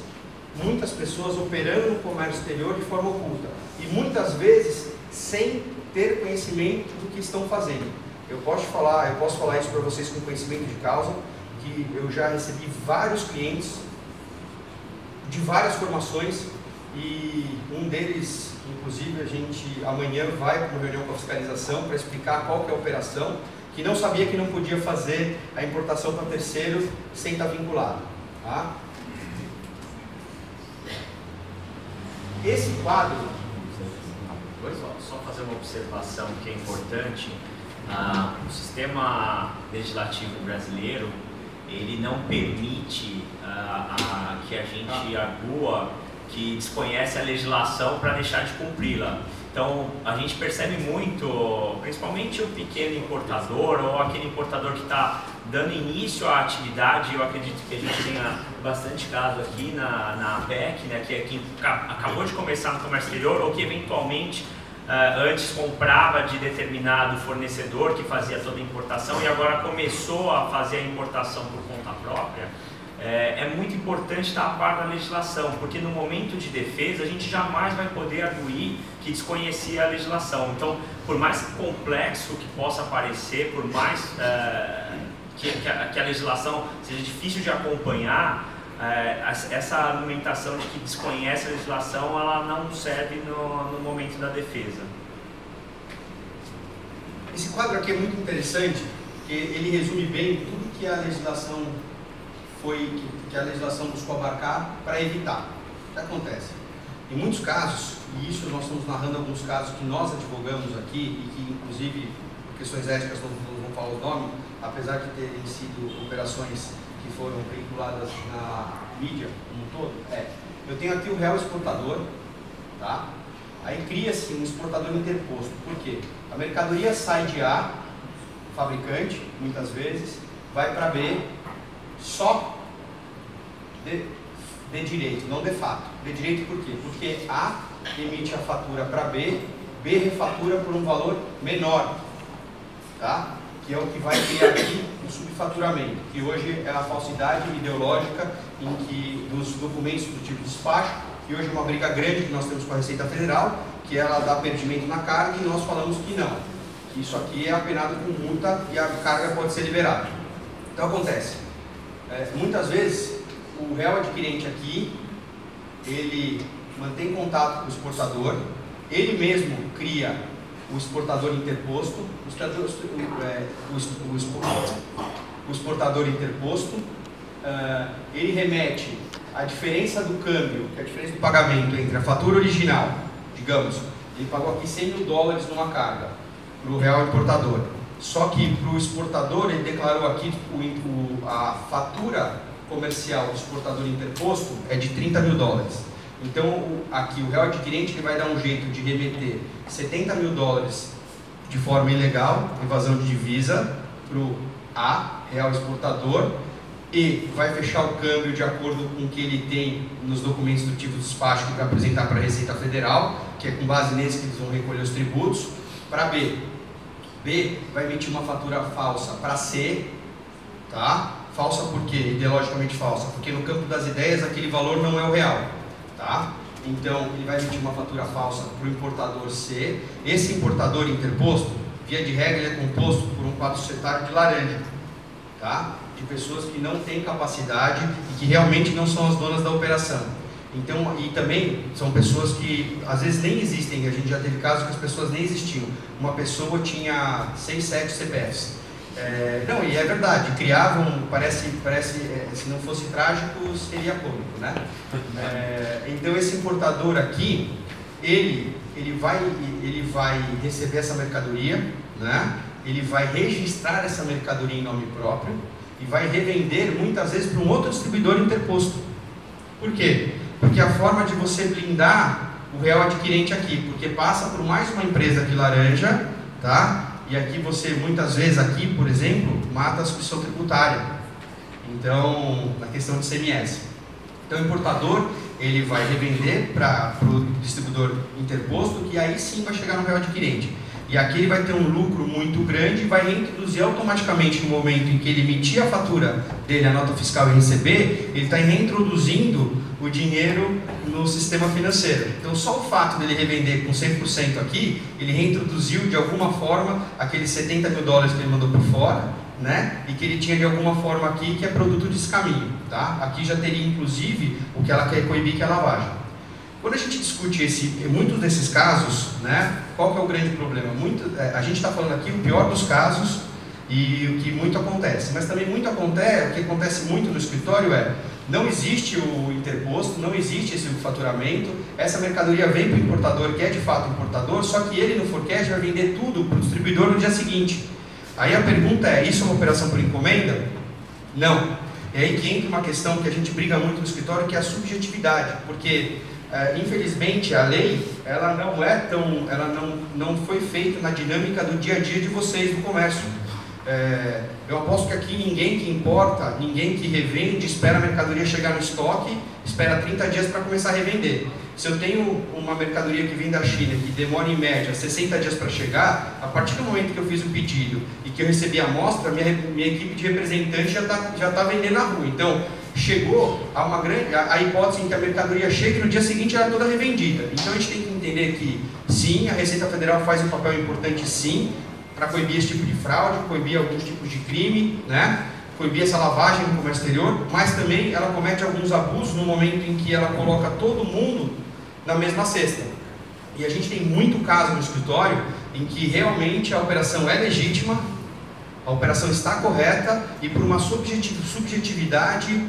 operando no comércio exterior de forma oculta, e muitas vezes sem ter conhecimento do que estão fazendo. Eu posso falar isso para vocês com conhecimento de causa, que eu já recebi vários clientes de várias formações, e um deles, inclusive, a gente amanhã vai para uma reunião com a fiscalização para explicar qual que é a operação, que não sabia que não podia fazer a importação para terceiro sem estar vinculado. Tá? Esse quadro... Só fazer uma observação que é importante. O sistema legislativo brasileiro, ele não permite que a gente argue que desconhece a legislação para deixar de cumpri-la. Então, a gente percebe muito, principalmente o pequeno importador ou aquele importador que está dando início à atividade. Eu acredito que a gente tenha bastante caso aqui na APEC, né, que é quem acabou de começar no comércio exterior ou que eventualmente antes comprava de determinado fornecedor que fazia toda a importação e agora começou a fazer a importação por conta própria. É muito importante estar a par da legislação, porque no momento de defesa a gente jamais vai poder arguir que desconhecia a legislação. Então, por mais complexo que possa parecer, por mais que a legislação seja difícil de acompanhar, essa argumentação de que desconhece a legislação, ela não serve no momento da defesa. Esse quadro aqui é muito interessante, porque ele resume bem tudo que a legislação que a legislação buscou abarcar para evitar. O que acontece? Em muitos casos, e isso nós estamos narrando alguns casos que nós advogamos aqui, e que inclusive, por questões éticas, não vou falar o nome, apesar de terem sido operações que foram vinculadas na mídia como um todo, eu tenho aqui o réu exportador, tá? Aí cria-se um exportador interposto. Por quê? A mercadoria sai de A, fabricante, muitas vezes, vai para B, só de direito, não de fato. De direito por quê? Porque A emite a fatura para B, B refatura por um valor menor, tá? Que é o que vai criar aqui um subfaturamento, que hoje é a falsidade ideológica dos documentos do tipo de despacho, que hoje é uma briga grande que nós temos com a Receita Federal, que ela dá perdimento na carga, e nós falamos que não, que isso aqui é apenado com multa e a carga pode ser liberada. Então acontece, muitas vezes o réu adquirente aqui, ele mantém contato com o exportador, ele mesmo cria o exportador interposto, o exportador interposto, ele remete a diferença do câmbio, que é a diferença do pagamento entre a fatura original, digamos, ele pagou aqui $100 mil numa carga, para o real importador. Só que para o exportador ele declarou aqui a fatura comercial do exportador interposto é de $30 mil. Então aqui o real adquirente ele vai dar um jeito de remeter $70 mil de forma ilegal, evasão de divisa, para o A, real exportador, e vai fechar o câmbio de acordo com o que ele tem nos documentos do tipo de despacho que vai apresentar para a Receita Federal, que é com base nesse que eles vão recolher os tributos, para B. B vai emitir uma fatura falsa para C, tá? Falsa por quê? Ideologicamente falsa, porque no campo das ideias aquele valor não é o real, tá? Então ele vai emitir uma fatura falsa para o importador C. Esse importador interposto, via de regra, ele é composto por um quadro societário de laranja, tá? De pessoas que não têm capacidade e que realmente não são as donas da operação. Então, e também são pessoas que às vezes nem existem, a gente já teve casos que as pessoas nem existiam. Uma pessoa tinha 6, 7 CPFs. Não, e é verdade, criavam, parece se não fosse trágico, seria cômico, né? Então esse importador aqui, ele vai receber essa mercadoria, né? Ele vai registrar essa mercadoria em nome próprio e vai revender muitas vezes para um outro distribuidor interposto. Por quê? Porque a forma de você blindar o real adquirente aqui, porque passa por mais uma empresa aqui laranja, tá? E aqui você, muitas vezes, aqui, por exemplo, mata a substituição tributária. Então, na questão de CMS. Então, o importador, ele vai revender para o distribuidor interposto, que aí sim vai chegar no real adquirente. E aqui ele vai ter um lucro muito grande e vai reintroduzir automaticamente no momento em que ele emitir a fatura dele, a nota fiscal e receber, ele está reintroduzindo o dinheiro no sistema financeiro. Então, só o fato dele revender com 100% aqui, ele reintroduziu de alguma forma aqueles 70 mil dólares que ele mandou por fora, né? E que ele tinha de alguma forma aqui que é produto desse caminho, tá? Aqui já teria inclusive o que ela quer coibir, que é a lavagem. Quando a gente discute muitos desses casos, né? Qual que é o grande problema? A gente está falando aqui o pior dos casos e o que muito acontece, mas também o que acontece muito no escritório não existe o interposto, não existe esse faturamento, essa mercadoria vem para o importador, que é de fato importador, só que ele no forecast vai vender tudo para o distribuidor no dia seguinte. Aí a pergunta é, isso é uma operação por encomenda? Não. É aí que entra uma questão que a gente briga muito no escritório, que é a subjetividade, porque infelizmente a lei, ela não foi feita na dinâmica do dia a dia de vocês do comércio. Eu aposto que aqui ninguém que importa, ninguém que revende, espera a mercadoria chegar no estoque, espera 30 dias para começar a revender. Se eu tenho uma mercadoria que vem da China, que demora em média 60 dias para chegar, a partir do momento que eu fiz o pedido e que eu recebi a amostra, minha equipe de representante já tá vendendo na rua. Então, chegou a hipótese em que a mercadoria chega e no dia seguinte ela é toda revendida. Então, a gente tem que entender que, sim, a Receita Federal faz um papel importante, sim, para coibir esse tipo de fraude, coibir alguns tipos de crime, né? Coibir essa lavagem no comércio exterior, mas também ela comete alguns abusos no momento em que ela coloca todo mundo na mesma cesta. E a gente tem muito caso no escritório em que realmente a operação é legítima, a operação está correta e por uma subjetividade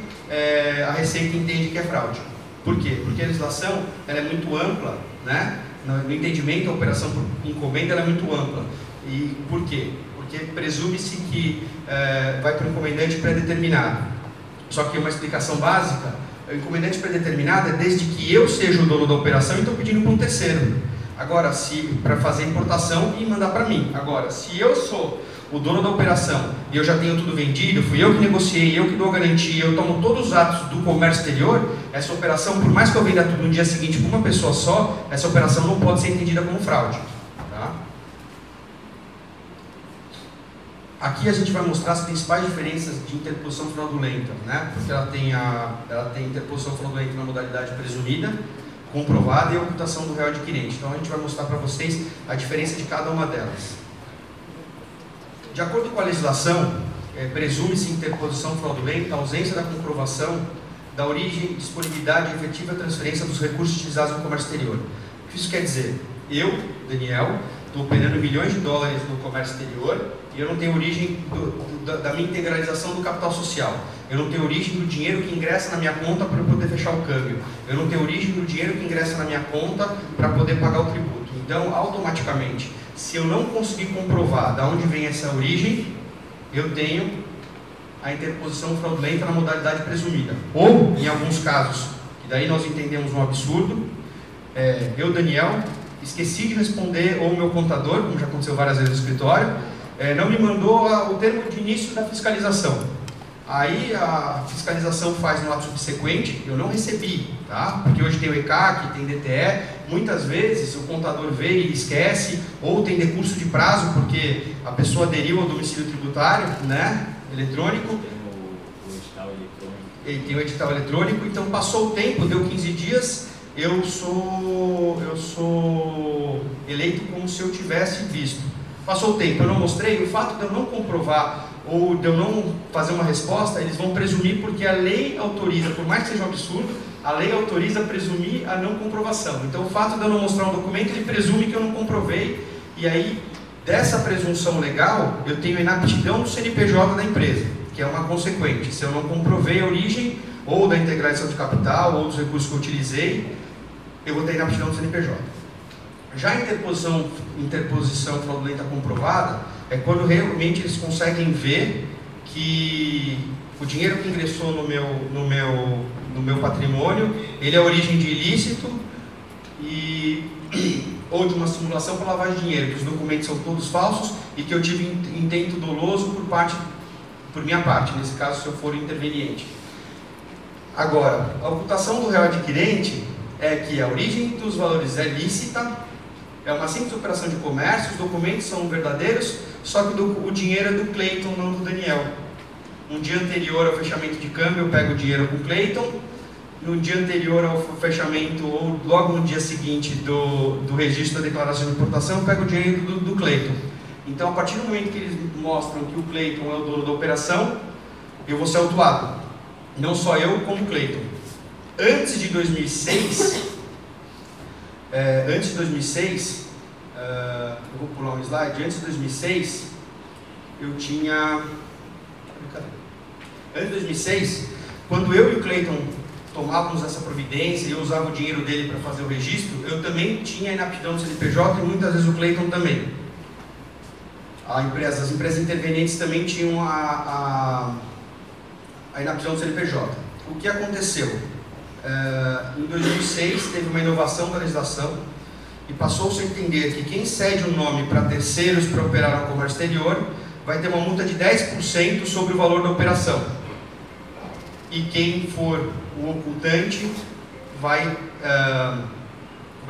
a Receita entende que é fraude. Por quê? Porque a legislação ela é muito ampla, né? No entendimento, a operação por encomenda ela é muito ampla. E por quê? Porque presume-se que vai para o encomendante pré-determinado. Só que uma explicação básica, o encomendante pré-determinado é desde que eu seja o dono da operação e estou pedindo para um terceiro. Agora, para fazer importação e mandar para mim. Agora, se eu sou o dono da operação e eu já tenho tudo vendido, fui eu que negociei, eu que dou a garantia, eu tomo todos os atos do comércio exterior, essa operação, por mais que eu venda tudo no dia seguinte para uma pessoa só, essa operação não pode ser entendida como fraude. Tá? Aqui a gente vai mostrar as principais diferenças de interposição fraudulenta, né? Porque ela tem interposição fraudulenta na modalidade presumida, comprovada e ocultação do real adquirente. Então a gente vai mostrar para vocês a diferença de cada uma delas. De acordo com a legislação, presume-se interposição fraudulenta a ausência da comprovação da origem, disponibilidade e efetiva transferência dos recursos utilizados no comércio exterior. O que isso quer dizer? Eu, Daniel, estou operando milhões de dólares no comércio exterior e eu não tenho origem da minha integralização do capital social. Eu não tenho origem do dinheiro que ingressa na minha conta para eu poder fechar o câmbio. Eu não tenho origem do dinheiro que ingressa na minha conta para poder pagar o tributo. Então, automaticamente, se eu não conseguir comprovar de onde vem essa origem, eu tenho a interposição fraudulenta na modalidade presumida. Ou, em alguns casos, que daí nós entendemos um absurdo, eu, Daniel, esqueci de responder, ou o meu contador, como já aconteceu várias vezes no escritório, não me mandou o termo de início da fiscalização. Aí a fiscalização faz no ato subsequente, eu não recebi, tá? Porque hoje tem o ECAC, tem DTE, muitas vezes o contador vê e esquece, ou tem decurso de prazo, porque a pessoa aderiu ao domicílio tributário, né? Eletrônico. Ele tem o edital eletrônico, então passou o tempo, deu 15 dias, eu sou eleito como se eu tivesse visto. Passou o tempo, eu não mostrei, o fato de eu não comprovar ou de eu não fazer uma resposta, eles vão presumir, porque a lei autoriza, por mais que seja um absurdo, a lei autoriza a presumir a não comprovação. Então o fato de eu não mostrar um documento, ele presume que eu não comprovei, e aí dessa presunção legal, eu tenho inaptidão do CNPJ da empresa, que é uma consequente. Se eu não comprovei a origem, ou da integração de capital, ou dos recursos que eu utilizei, eu vou ter inaptidão do CNPJ. Já a interposição fraudulenta comprovada é quando realmente eles conseguem ver que o dinheiro que ingressou no meu patrimônio, ele é origem de ilícito e ou de uma simulação para lavagem de dinheiro, que os documentos são todos falsos e que eu tive intento doloso por minha parte, nesse caso, se eu for interveniente. Agora, a ocultação do réu adquirente é que a origem dos valores é lícita, é uma simples operação de comércio, os documentos são verdadeiros, só que o dinheiro é do Clayton, não do Daniel. Um dia anterior ao fechamento de câmbio, eu pego o dinheiro com o Clayton. No dia anterior ao fechamento, ou logo no dia seguinte do registro da declaração de importação, eu pego o dinheiro do Clayton. Então, a partir do momento que eles mostram que o Clayton é o dono da operação, eu vou ser autuado. Não só eu, como o Clayton. Antes de 2006, eu vou pular um slide. Antes de 2006, eu tinha... Antes de 2006, quando eu e o Clayton tomávamos essa providência e eu usava o dinheiro dele para fazer o registro, eu também tinha inaptidão do CNPJ e muitas vezes o Clayton também. As empresas intervenientes também tinham a inaptidão do CNPJ. O que aconteceu? Em 2006 teve uma inovação da legislação e passou-se a entender que quem cede um nome para terceiros para operar no comércio exterior vai ter uma multa de 10% sobre o valor da operação. E quem for o ocultante vai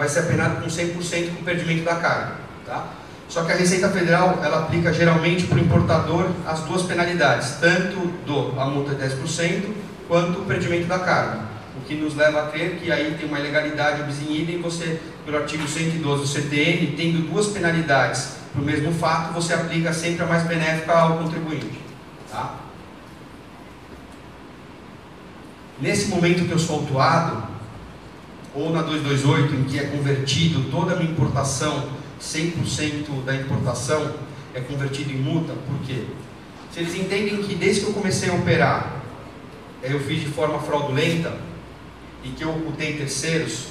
ser apenado com 100% com o perdimento da carga. Tá? Só que a Receita Federal ela aplica geralmente para o importador as duas penalidades, tanto a multa de 10% quanto o perdimento da carga. O que nos leva a crer que aí tem uma ilegalidade bis in idem, você, pelo artigo 112 do CTN, tendo duas penalidades para o mesmo fato, você aplica sempre a mais benéfica ao contribuinte. Tá? Nesse momento que eu sou autuado, ou na 228, em que é convertido toda a minha importação, 100% da importação é convertido em multa, por quê? Se eles entendem que desde que eu comecei a operar, eu fiz de forma fraudulenta e que eu ocultei terceiros,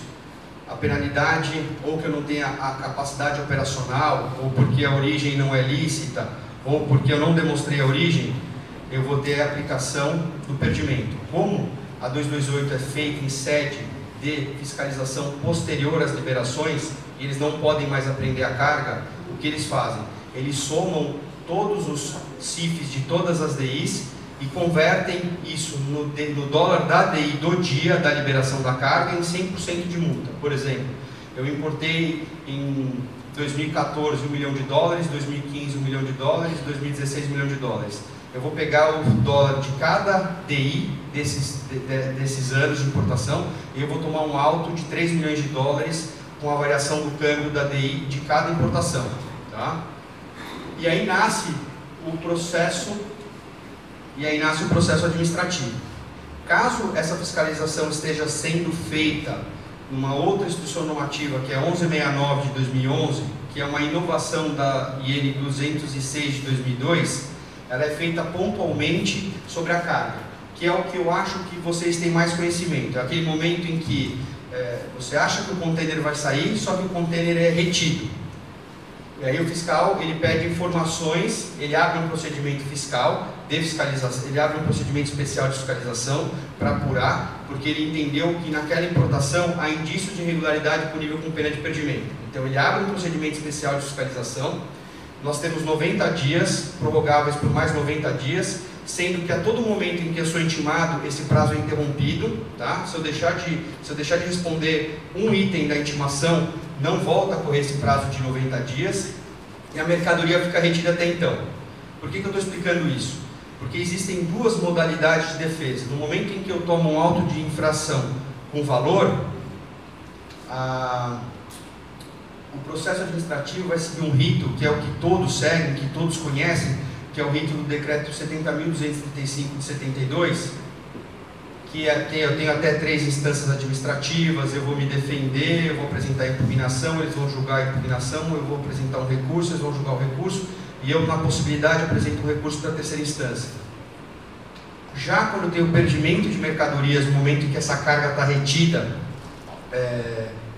a penalidade, ou que eu não tenha a capacidade operacional, ou porque a origem não é lícita, ou porque eu não demonstrei a origem, eu vou ter a aplicação do perdimento. Como a 228 é feita em sede de fiscalização posterior às liberações, e eles não podem mais apreender a carga, o que eles fazem? Eles somam todos os CIFs de todas as DIs e convertem isso no dólar da DI do dia da liberação da carga em 100% de multa. Por exemplo, eu importei em 2014 $1 milhão, 2015 $1 milhão, 2016 $1 milhão. Eu vou pegar o dólar de cada DI desses anos de importação e eu vou tomar um alto de $3 milhões com a variação do câmbio da DI de cada importação. Tá? E aí nasce o processo administrativo. Caso essa fiscalização esteja sendo feita numa outra instrução normativa, que é 1169 de 2011, que é uma inovação da IN 206 de 2002, ela é feita pontualmente sobre a carga, que é o que eu acho que vocês têm mais conhecimento. É aquele momento em que você acha que o container vai sair, só que o container é retido. E aí o fiscal, ele pede informações, ele abre um procedimento fiscal de fiscalização, ele abre um procedimento especial de fiscalização para apurar, porque ele entendeu que naquela importação há indícios de irregularidade punível com pena de perdimento. Então ele abre um procedimento especial de fiscalização, nós temos 90 dias, prorrogáveis por mais 90 dias, sendo que a todo momento em que eu sou intimado, esse prazo é interrompido, tá? Se eu deixar de responder um item da intimação, não volta a correr esse prazo de 90 dias e a mercadoria fica retida até então. Por que eu estou explicando isso? Porque existem duas modalidades de defesa. No momento em que eu tomo um auto de infração com valor, o processo administrativo vai seguir um rito, que é o que todos seguem, que todos conhecem, que é o rito do decreto 70.235 de 72, que eu tenho até 3 instâncias administrativas, eu vou me defender, eu vou apresentar a impugnação, eles vão julgar a impugnação, eu vou apresentar um recurso, eles vão julgar o recurso, e eu, na possibilidade, apresento um recurso para a terceira instância. Já quando eu tenho perdimento de mercadorias, no momento em que essa carga está retida,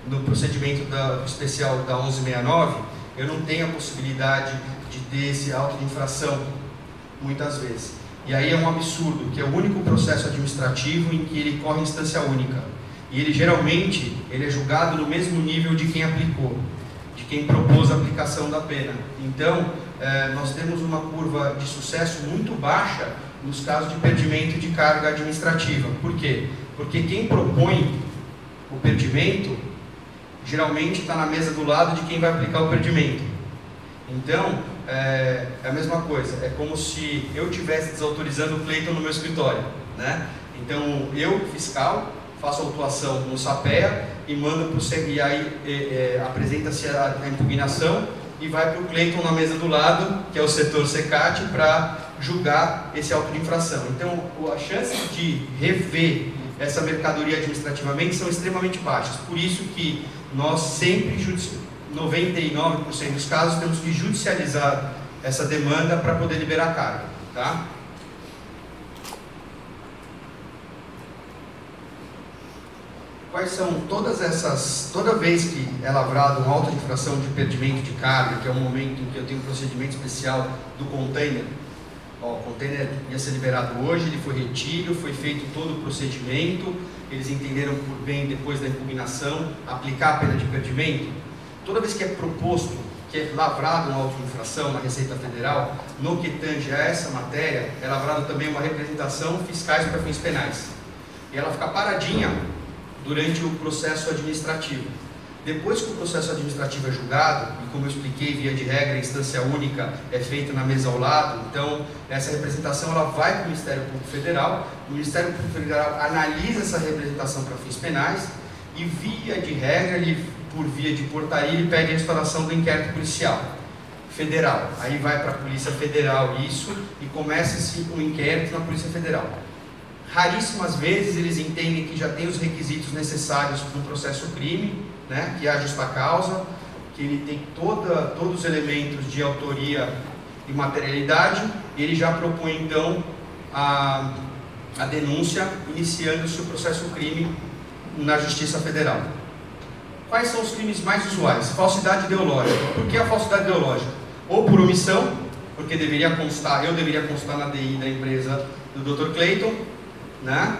no procedimento especial da 1169, eu não tenho a possibilidade de ter esse auto de infração, muitas vezes. E aí é um absurdo, que é o único processo administrativo em que ele corre em instância única. E ele geralmente é julgado no mesmo nível de quem aplicou. de quem propôs a aplicação da pena. Então, nós temos uma curva de sucesso muito baixa nos casos de perdimento de carga administrativa. Por quê? Porque quem propõe o perdimento, geralmente está na mesa do lado de quem vai aplicar o perdimento. Então, é a mesma coisa, é como se eu estivesse desautorizando o Cleiton no meu escritório, né? Então, eu, fiscal, faço a autuação no SAPEA e mando para o e aí apresenta-se a impugnação e vai para o Cleiton na mesa do lado, que é o setor SECAT, para julgar esse auto de infração. Então, as chances de rever essa mercadoria administrativamente são extremamente baixas. Por isso que nós sempre, 99% dos casos, temos que judicializar essa demanda para poder liberar a carga, tá? Quais são toda vez que é lavrado um auto de infração de perdimento de carga, que é um momento em que eu tenho um procedimento especial do container. O container ia ser liberado hoje, ele foi retido, foi feito todo o procedimento, eles entenderam por bem, depois da impugnação, aplicar a pena de perdimento. Toda vez que é proposto, que é lavrado um auto de infração na Receita Federal, no que tange a essa matéria, é lavrado também uma representação fiscais para fins penais. E ela fica paradinha durante o processo administrativo. Depois que o processo administrativo é julgado, e como eu expliquei, via de regra, a instância única é feita na mesa ao lado, então essa representação ela vai para o Ministério Público Federal, o Ministério Público Federal analisa essa representação para fins penais e via de regra, por via de portaria, ele pede a instauração do inquérito policial federal. Aí vai para a Polícia Federal isso e começa-se um inquérito na Polícia Federal. Raríssimas vezes eles entendem que já tem os requisitos necessários para um processo crime, né, que é a justa causa, que ele tem todos os elementos de autoria e materialidade, e ele já propõe então a denúncia, iniciando-se o processo crime na Justiça Federal. Quais são os crimes mais usuais? Falsidade ideológica. Por que a falsidade ideológica? Ou por omissão, porque eu deveria constar na DI da empresa do Dr. Cleiton, né?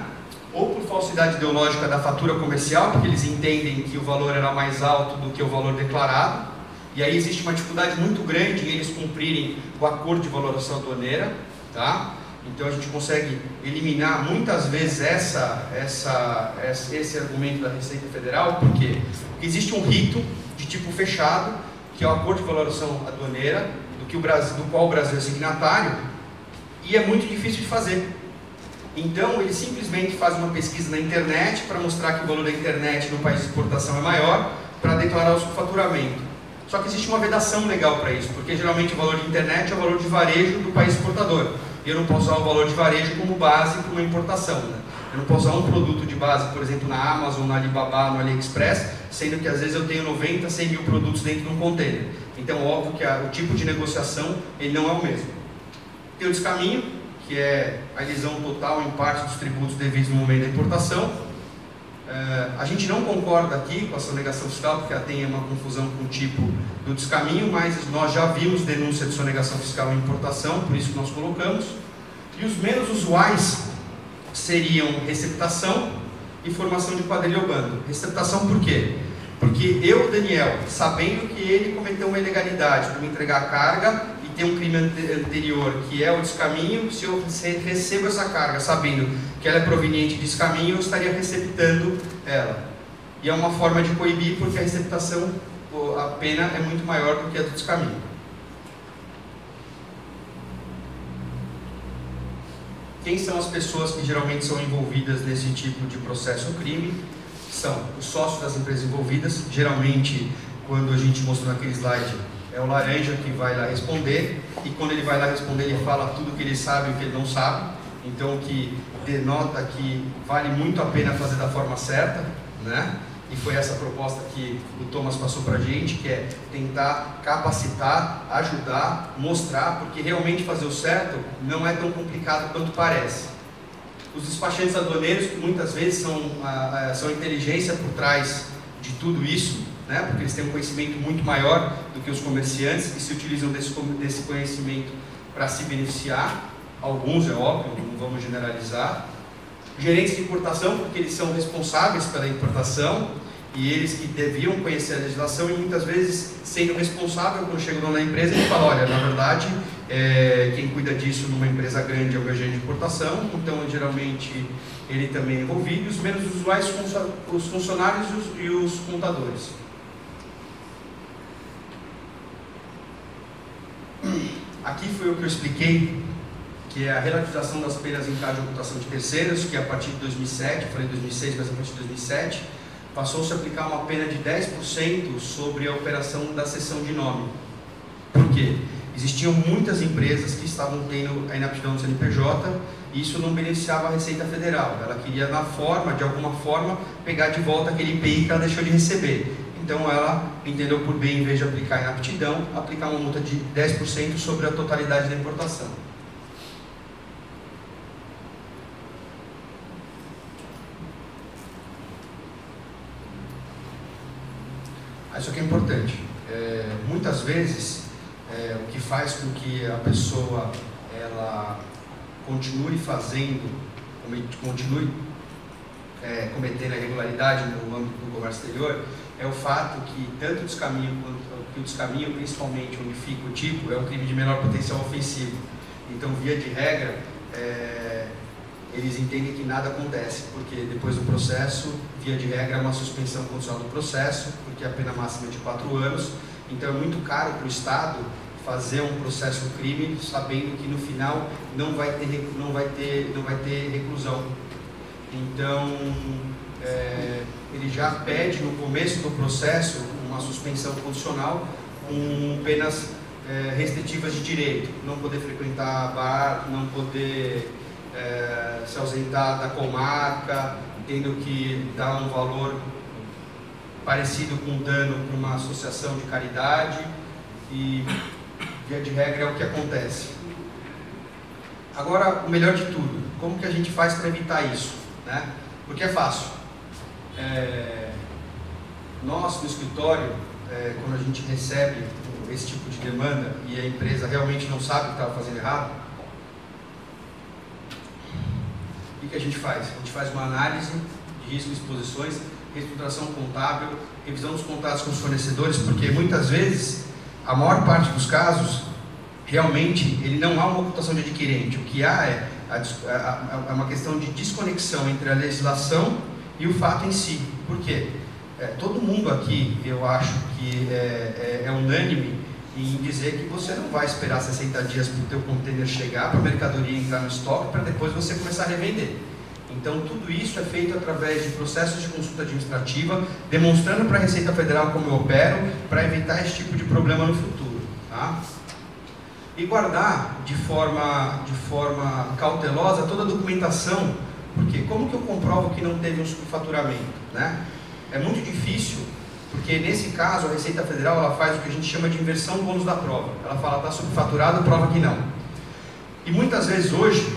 Ou por falsidade ideológica da fatura comercial, porque eles entendem que o valor era mais alto do que o valor declarado, e aí existe uma dificuldade muito grande em eles cumprirem o acordo de valoração aduaneira, tá? Então a gente consegue eliminar muitas vezes esse argumento da Receita Federal. Por quê? Porque existe um rito de tipo fechado, que é o acordo de valoração aduaneira, do qual o Brasil é signatário, e é muito difícil de fazer. Então, eles simplesmente fazem uma pesquisa na internet para mostrar que o valor da internet no país de exportação é maior, para declarar o subfaturamento. Só que existe uma vedação legal para isso, porque geralmente o valor de internet é o valor de varejo do país exportador. E eu não posso usar o valor de varejo como base para uma importação, né? Eu não posso usar um produto de base, por exemplo, na Amazon, na Alibaba, no AliExpress, sendo que às vezes eu tenho 90, 100 mil produtos dentro de um container. Então, óbvio que o tipo de negociação ele não é o mesmo. Tem o descaminho, que é a isenção total em parte dos tributos devidos no momento da importação. A gente não concorda aqui com a sonegação fiscal, porque ela tem uma confusão com o tipo do descaminho, mas nós já vimos denúncia de sonegação fiscal em importação, por isso que nós colocamos. E os menos usuais seriam receptação e formação de quadrilha ou bando. Receptação por quê? Porque eu, Daniel, sabendo que ele cometeu uma ilegalidade para me entregar a carga e tem um crime anterior que é o descaminho, se eu recebo essa carga sabendo que ela é proveniente de descaminho, eu estaria receptando ela. E é uma forma de coibir, porque a receptação, a pena é muito maior do que a do descaminho. Quem são as pessoas que geralmente são envolvidas nesse tipo de processo ou crime? São os sócios das empresas envolvidas. Geralmente, quando a gente mostrou naquele slide, é o laranja que vai lá responder, e quando ele vai lá responder, ele fala tudo o que ele sabe e o que ele não sabe. Então, o que denota que vale muito a pena fazer da forma certa, né? E foi essa proposta que o Thomas passou para a gente, que é tentar capacitar, ajudar, mostrar, porque realmente fazer o certo não é tão complicado quanto parece. Os despachantes aduaneiros, que muitas vezes são inteligência por trás de tudo isso, né? Porque eles têm um conhecimento muito maior do que os comerciantes e se utilizam desse conhecimento para se beneficiar. Alguns, é óbvio, não vamos generalizar. Gerentes de importação, porque eles são responsáveis pela importação, e eles que deviam conhecer a legislação, e muitas vezes, sendo responsável, quando chegam na empresa, ele fala, olha, na verdade, quem cuida disso numa empresa grande é o meu agente de importação, então geralmente ele também é envolvido, e os menos usuais os funcionários e os contadores. Aqui foi o que eu expliquei, que é a relativização das penas em caso de ocultação de terceiros, que a partir de 2007, eu falei 2006, mas a partir de 2007, passou-se a aplicar uma pena de 10% sobre a operação da cessão de nome. Por quê? Existiam muitas empresas que estavam tendo a inaptidão do CNPJ e isso não beneficiava a Receita Federal. Ela queria, de alguma forma, pegar de volta aquele IPI que ela deixou de receber. Então ela entendeu por bem, em vez de aplicar a inaptidão, aplicar uma multa de 10% sobre a totalidade da importação. Isso aqui é importante. Muitas vezes, o que faz com que a pessoa ela continue cometendo a irregularidade no âmbito do comércio exterior, é o fato que tanto o descaminho, principalmente onde fica o tipo, é um crime de menor potencial ofensivo. Então, via de regra, eles entendem que nada acontece, porque depois do processo, via de regra, é uma suspensão condicional do processo, porque a pena máxima é de 4 anos, então é muito caro para o Estado fazer um processo crime, sabendo que no final não vai ter reclusão. Então, ele já pede no começo do processo uma suspensão condicional com penas restritivas de direito, não poder frequentar bar, não poder se ausentar da comarca, tendo que dar um valor parecido com dano para uma associação de caridade, e via de regra é o que acontece. Agora, o melhor de tudo, como que a gente faz para evitar isso, né? Porque é fácil. Nós no escritório, quando a gente recebe esse tipo de demanda e a empresa realmente não sabe o que estava fazendo errado, o que a gente faz? A gente faz uma análise de risco e exposições, reestruturação contábil, revisão dos contratos com os fornecedores, porque muitas vezes, a maior parte dos casos, realmente, ele não há uma ocultação de adquirente. O que há é uma questão de desconexão entre a legislação e o fato em si. Por quê? Todo mundo aqui, eu acho que é unânime em dizer que você não vai esperar 60 dias para o teu container chegar, para a mercadoria entrar no estoque, para depois você começar a revender. Então, tudo isso é feito através de processos de consulta administrativa, demonstrando para a Receita Federal como eu opero, para evitar esse tipo de problema no futuro. Tá? E guardar de forma cautelosa toda a documentação, porque como que eu comprovo que não teve um subfaturamento, né? É muito difícil, porque nesse caso a Receita Federal ela faz o que a gente chama de inversão do ônus da prova. Ela fala está subfaturado, prova que não. E muitas vezes hoje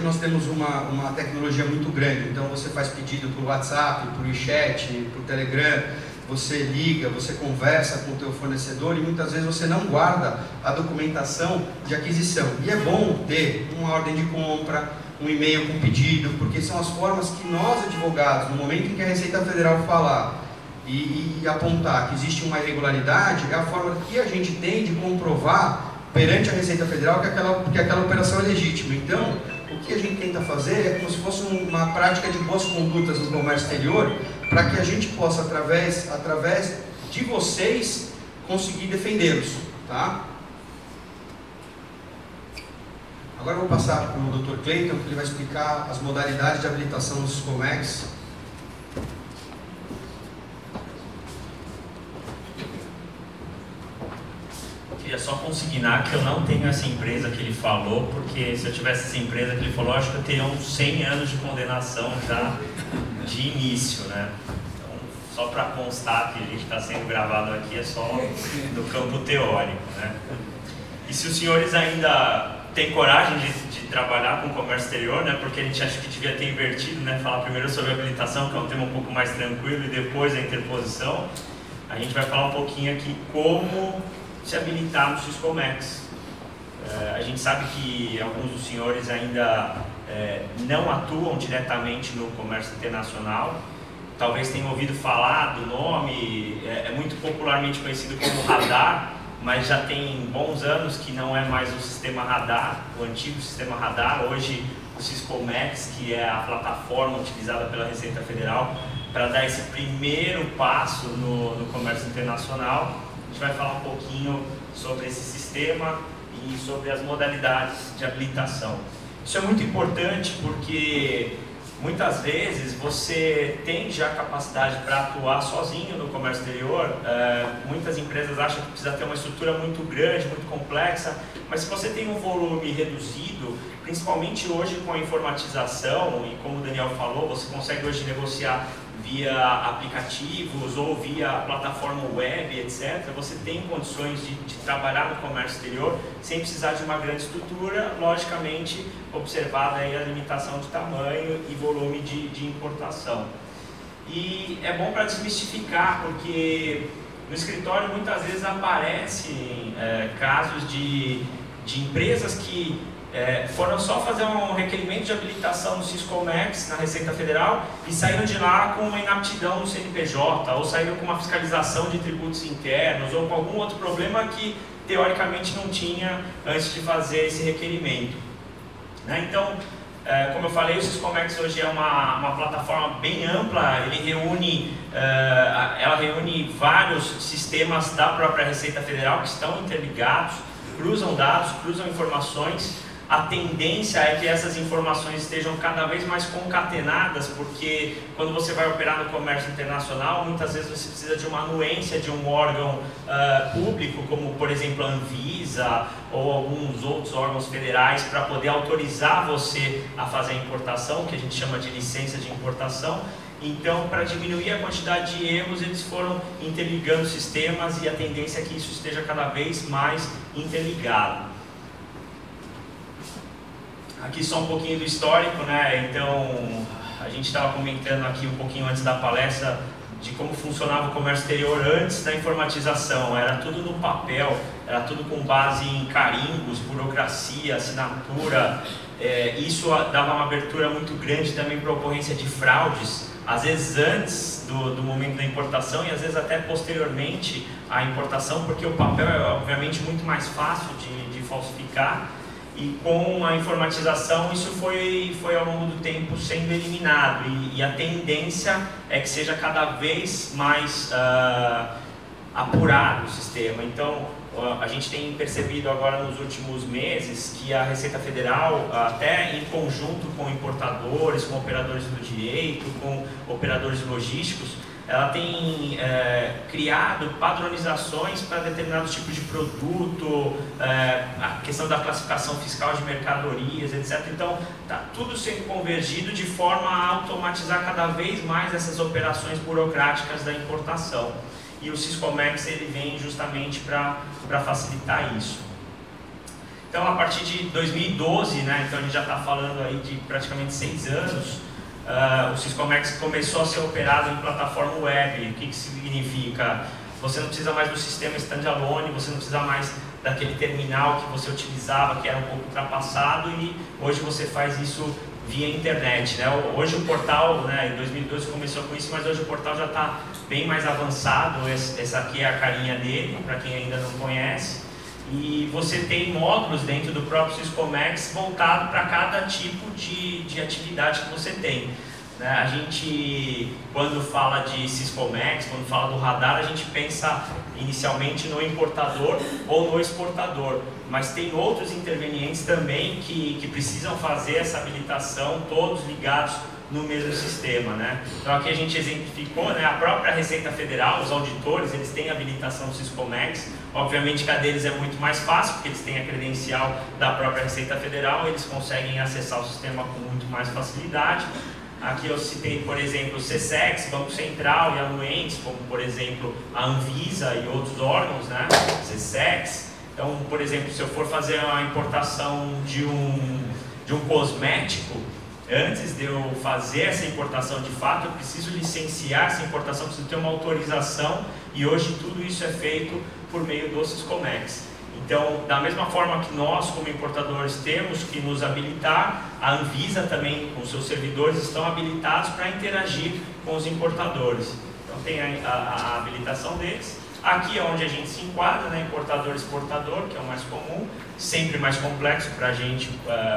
nós temos uma tecnologia muito grande, então você faz pedido por WhatsApp, por WeChat, por Telegram, você liga, você conversa com o teu fornecedor e muitas vezes você não guarda a documentação de aquisição. E é bom ter uma ordem de compra, um e-mail com pedido, porque são as formas que nós advogados, no momento em que a Receita Federal falar e apontar que existe uma irregularidade, é a forma que a gente tem de comprovar perante a Receita Federal que aquela operação é legítima. Então, o que a gente tenta fazer é como se fosse uma prática de boas condutas no comércio exterior, para que a gente possa, através de vocês, conseguir defendê-los. Tá? Agora eu vou passar para o Dr. Cleiton, que ele vai explicar as modalidades de habilitação dos Comex. Queria só consignar que eu não tenho essa empresa que ele falou, porque se eu tivesse essa empresa que ele falou, acho que eu teria uns 100 anos de condenação já de início, né? Então, só para constar que a gente está sendo gravado aqui, é só do campo teórico, né? E se os senhores ainda têm coragem de trabalhar com o comércio exterior, né? Porque a gente acha que devia ter invertido, né? Falar primeiro sobre a habilitação, que é um tema um pouco mais tranquilo, e depois a interposição, a gente vai falar um pouquinho aqui como se habilitar no Syscomex. A gente sabe que alguns dos senhores ainda não atuam diretamente no comércio internacional talvez tenham ouvido falar do nome, é muito popularmente conhecido como radar, mas já tem bons anos que não é mais o sistema radar, o antigo sistema radar. Hoje o Syscomex, que é a plataforma utilizada pela Receita Federal para dar esse primeiro passo no comércio internacional. A gente vai falar um pouquinho sobre esse sistema e sobre as modalidades de habilitação. Isso é muito importante porque muitas vezes você tem já capacidade para atuar sozinho no comércio exterior. Muitas empresas acham que precisa ter uma estrutura muito grande, muito complexa, mas se você tem um volume reduzido, principalmente hoje com a informatização, e como o Daniel falou, você consegue hoje negociar via aplicativos ou via plataforma web, etc. Você tem condições de trabalhar no comércio exterior sem precisar de uma grande estrutura, logicamente observada aí a limitação de tamanho e volume de importação. E é bom para desmistificar, porque no escritório muitas vezes aparecem casos de empresas que foram só fazer um requerimento de habilitação no Syscomex, na Receita Federal, e saíram de lá com uma inaptidão no CNPJ, ou saíram com uma fiscalização de tributos internos, ou com algum outro problema que teoricamente não tinha antes de fazer esse requerimento. Então, como eu falei, o Syscomex hoje é uma plataforma bem ampla. Ela reúne vários sistemas da própria Receita Federal que estão interligados, cruzam dados, cruzam informações. A tendência é que essas informações estejam cada vez mais concatenadas, porque quando você vai operar no comércio internacional, muitas vezes você precisa de uma anuência de um órgão público, como por exemplo a Anvisa ou alguns outros órgãos federais, para poder autorizar você a fazer a importação, que a gente chama de licença de importação. Então, para diminuir a quantidade de erros, eles foram interligando sistemas, e a tendência é que isso esteja cada vez mais interligado. Aqui só um pouquinho do histórico, né? Então, a gente estava comentando aqui um pouquinho antes da palestra de como funcionava o comércio exterior antes da informatização. Era tudo no papel, era tudo com base em carimbos, burocracia, assinatura. Isso dava uma abertura muito grande também para a ocorrência de fraudes, às vezes antes do momento da importação e às vezes até posteriormente à importação, porque o papel é obviamente muito mais fácil de falsificar. E com a informatização isso foi ao longo do tempo sendo eliminado, e a tendência é que seja cada vez mais apurado o sistema. Então a gente tem percebido agora nos últimos meses que a Receita Federal, até em conjunto com importadores, com operadores do direito, com operadores logísticos, ela tem criado padronizações para determinados tipos de produto, a questão da classificação fiscal de mercadorias, etc. Então, está tudo sendo convergido de forma a automatizar cada vez mais essas operações burocráticas da importação. E o Syscomex ele vem justamente para facilitar isso. Então, a partir de 2012, né, então a gente já está falando aí de praticamente 6 anos, o Syscomex começou a ser operado em plataforma web. O que significa? Você não precisa mais do sistema standalone, você não precisa mais daquele terminal que você utilizava, que era um pouco ultrapassado, e hoje você faz isso via internet, né? Hoje o portal, né, em 2012 começou com isso, mas hoje o portal já está bem mais avançado. Essa aqui é a carinha dele, para quem ainda não conhece. E você tem módulos dentro do próprio Syscomex voltado para cada tipo de atividade que você tem. A gente, quando fala de Syscomex, quando fala do radar, a gente pensa inicialmente no importador ou no exportador, mas tem outros intervenientes também que precisam fazer essa habilitação, todos ligados no mesmo sistema, né? Então aqui a gente exemplificou, né, a própria Receita Federal, os auditores, eles têm habilitação do Syscomex. Obviamente que a deles é muito mais fácil, porque eles têm a credencial da própria Receita Federal, eles conseguem acessar o sistema com muito mais facilidade. Aqui eu citei, por exemplo, o CSEX, Banco Central e anuentes, como por exemplo a Anvisa e outros órgãos, né? CSEX. Então, por exemplo, se eu for fazer uma importação de um cosmético, antes de eu fazer essa importação de fato, eu preciso licenciar essa importação, preciso ter uma autorização, e hoje tudo isso é feito por meio do Syscomex. Então, da mesma forma que nós, como importadores, temos que nos habilitar, a Anvisa também, com seus servidores, estão habilitados para interagir com os importadores. Então tem a habilitação deles. Aqui é onde a gente se enquadra, né? Importador e exportador, que é o mais comum, sempre mais complexo para a gente,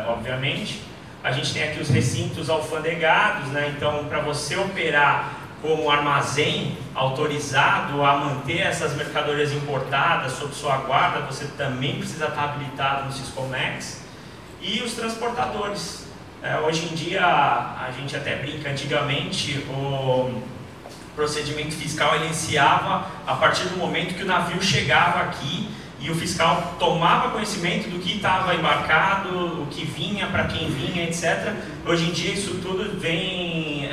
obviamente. A gente tem aqui os recintos alfandegados, né? Então, para você operar como armazém autorizado a manter essas mercadorias importadas sob sua guarda, você também precisa estar habilitado no Syscomex. E os transportadores. Hoje em dia, a gente até brinca, antigamente o procedimento fiscal iniciava a partir do momento que o navio chegava aqui e o fiscal tomava conhecimento do que estava embarcado, o que vinha, para quem vinha, etc. Hoje em dia isso tudo vem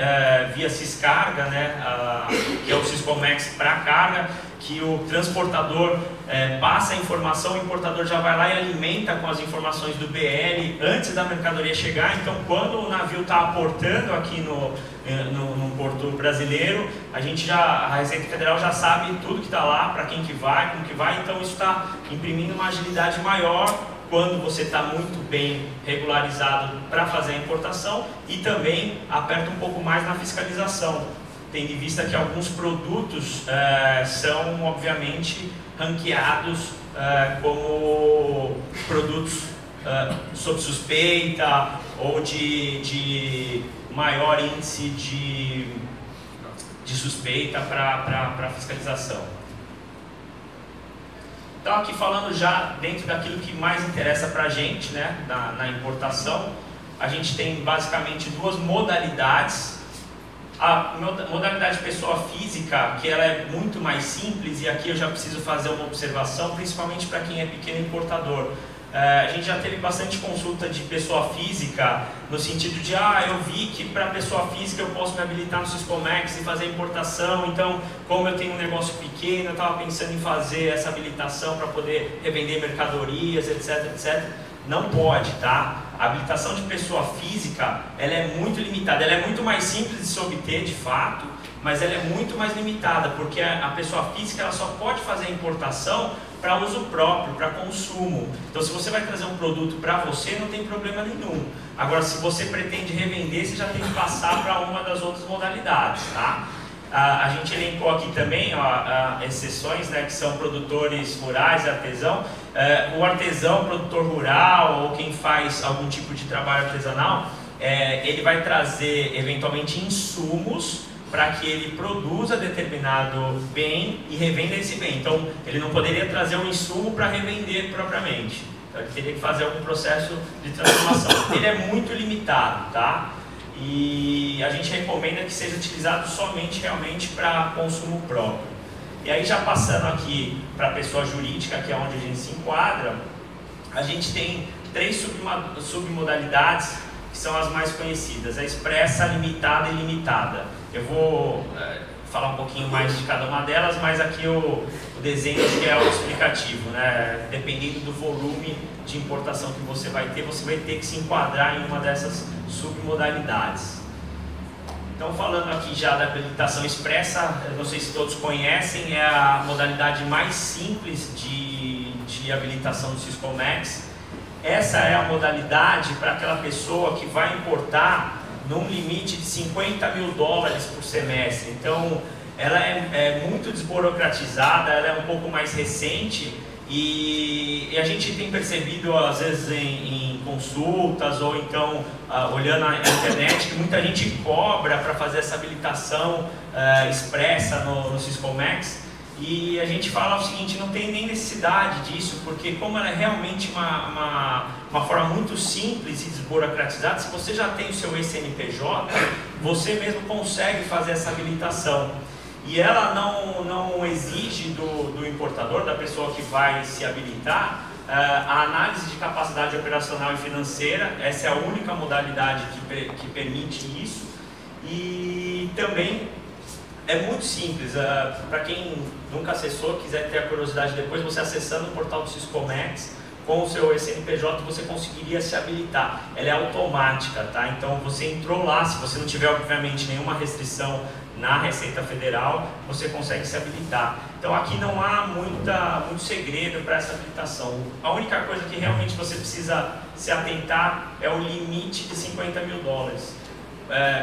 via Syscarga, né, que é o Syscomex para carga, que o transportador passa a informação, o importador já vai lá e alimenta com as informações do BL antes da mercadoria chegar. Então, quando o navio está aportando aqui no porto brasileiro, a Receita Federal já sabe tudo que está lá, para quem que vai, como que vai. Então, isso está imprimindo uma agilidade maior quando você está muito bem regularizado para fazer a importação, e também aperta um pouco mais na fiscalização, tendo em vista que alguns produtos são, obviamente, ranqueados como produtos sob suspeita ou de maior índice de suspeita para fiscalização. Então, aqui falando já dentro daquilo que mais interessa para a gente, né, na importação, a gente tem basicamente duas modalidades. A modalidade pessoa física, que ela é muito mais simples, e aqui eu já preciso fazer uma observação, principalmente para quem é pequeno importador. A gente já teve bastante consulta de pessoa física, no sentido de, eu vi que para pessoa física eu posso me habilitar no Syscomex e fazer importação, então como eu tenho um negócio pequeno, eu estava pensando em fazer essa habilitação para poder revender mercadorias, etc, etc. Não pode, tá? A habilitação de pessoa física, ela é muito limitada, ela é muito mais simples de se obter de fato, mas ela é muito mais limitada, porque a pessoa física ela só pode fazer a importação para uso próprio, para consumo. Então, se você vai trazer um produto para você, não tem problema nenhum. Agora, se você pretende revender, você já tem que passar para uma das outras modalidades, tá? A gente elencou aqui também exceções, né, que são produtores rurais e artesão. O artesão, produtor rural ou quem faz algum tipo de trabalho artesanal, ele vai trazer eventualmente insumos para que ele produza determinado bem e revenda esse bem. Então, ele não poderia trazer um insumo para revender propriamente. Então, ele teria que fazer algum processo de transformação. Ele é muito limitado, tá? E a gente recomenda que seja utilizado somente realmente para consumo próprio. E aí, já passando aqui para a pessoa jurídica, que é onde a gente se enquadra, a gente tem 3 submodalidades que são as mais conhecidas: a expressa, limitada e limitada. Eu vou falar um pouquinho mais de cada uma delas, mas aqui o desenho acho que é o explicativo, né? Dependendo do volume de importação que você vai ter que se enquadrar em uma dessas submodalidades. Então, falando aqui já da habilitação expressa, eu não sei se todos conhecem, é a modalidade mais simples de habilitação do Syscomex. Essa é a modalidade para aquela pessoa que vai importar num limite de $50 mil por semestre. Então, ela é muito desburocratizada, ela é um pouco mais recente, e a gente tem percebido, às vezes, em consultas ou então olhando na internet, que muita gente cobra para fazer essa habilitação expressa no Syscomex. E a gente fala o seguinte: não tem nem necessidade disso, porque como ela é realmente uma forma muito simples e desburocratizada, se você já tem o seu eCNPJ, você mesmo consegue fazer essa habilitação. E ela não exige do importador, da pessoa que vai se habilitar, a análise de capacidade operacional e financeira. Essa é a única modalidade que permite isso. E também é muito simples, para quem nunca acessou, quiser ter a curiosidade depois, você acessando o portal do Syscomex, com o seu eCNPJ você conseguiria se habilitar. Ela é automática, tá? Então você entrou lá, se você não tiver obviamente nenhuma restrição na Receita Federal, você consegue se habilitar. Então aqui não há muito segredo para essa habilitação. A única coisa que realmente você precisa se atentar é o limite de $50 mil.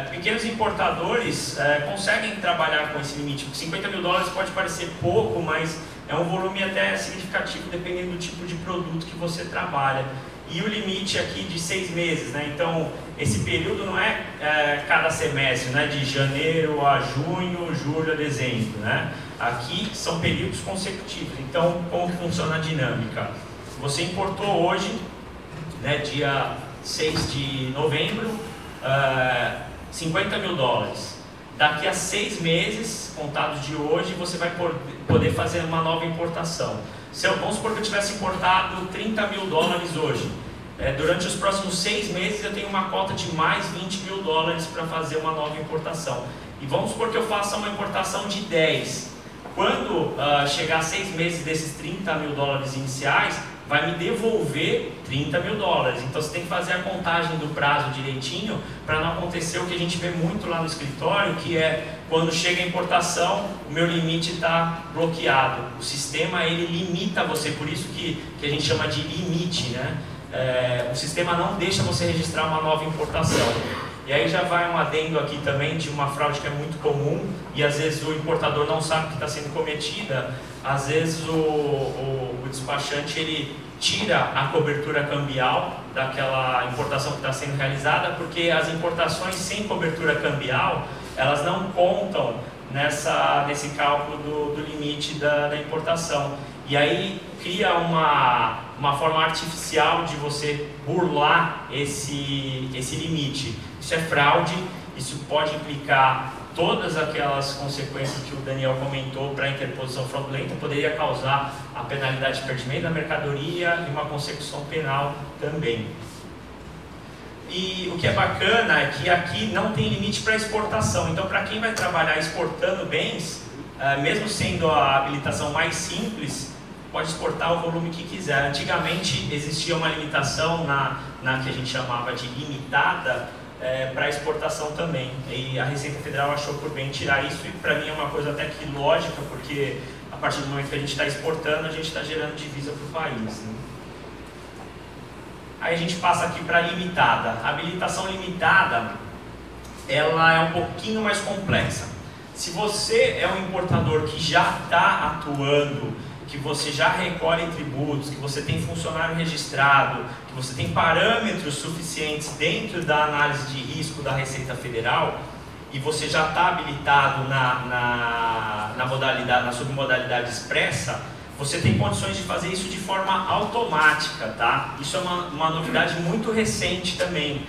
pequenos importadores conseguem trabalhar com esse limite. 50 mil dólares pode parecer pouco, mas é um volume até significativo dependendo do tipo de produto que você trabalha. E o limite aqui de 6 meses, né? Então esse período não é cada semestre, né? De janeiro a junho, julho a dezembro, né? Aqui são períodos consecutivos. Então como que funciona a dinâmica? Você importou hoje, né, dia 6 de novembro, 50 mil dólares. Daqui a 6 meses, contados de hoje, você vai poder fazer uma nova importação. Vamos supor que eu tivesse importado 30 mil dólares hoje. Durante os próximos 6 meses eu tenho uma cota de mais 20 mil dólares para fazer uma nova importação. E vamos supor que eu faça uma importação de 10. Quando chegar a 6 meses desses 30 mil dólares iniciais, vai me devolver 30 mil dólares. Então você tem que fazer a contagem do prazo direitinho para não acontecer o que a gente vê muito lá no escritório, que é quando chega a importação, o meu limite está bloqueado. O sistema ele limita você, por isso que a gente chama de limite, né? O sistema não deixa você registrar uma nova importação. E aí já vai um adendo aqui também de uma fraude que é muito comum e às vezes o importador não sabe que está sendo cometida. Às vezes o despachante ele tira a cobertura cambial daquela importação que está sendo realizada, porque as importações sem cobertura cambial elas não contam nesse cálculo do limite da importação. E aí cria uma forma artificial de você burlar esse limite. Isso é fraude, isso pode implicar todas aquelas consequências que o Daniel comentou para a interposição fraudulenta, poderia causar a penalidade de perdimento da mercadoria e uma consecução penal também. E o que é bacana é que aqui não tem limite para exportação, então para quem vai trabalhar exportando bens, mesmo sendo a habilitação mais simples, pode exportar o volume que quiser. Antigamente existia uma limitação na que a gente chamava de limitada para exportação também, e a Receita Federal achou por bem tirar isso, e para mim é uma coisa até que lógica, porque a partir do momento que a gente está exportando, a gente está gerando divisa para o país, né? Aí a gente passa aqui para a limitada. A habilitação limitada, ela é um pouquinho mais complexa. Se você é um importador que já está atuando, que você já recolhe tributos, que você tem funcionário registrado, que você tem parâmetros suficientes dentro da análise de risco da Receita Federal e você já está habilitado na modalidade, na submodalidade expressa, você tem condições de fazer isso de forma automática, tá? Isso é uma novidade muito recente também.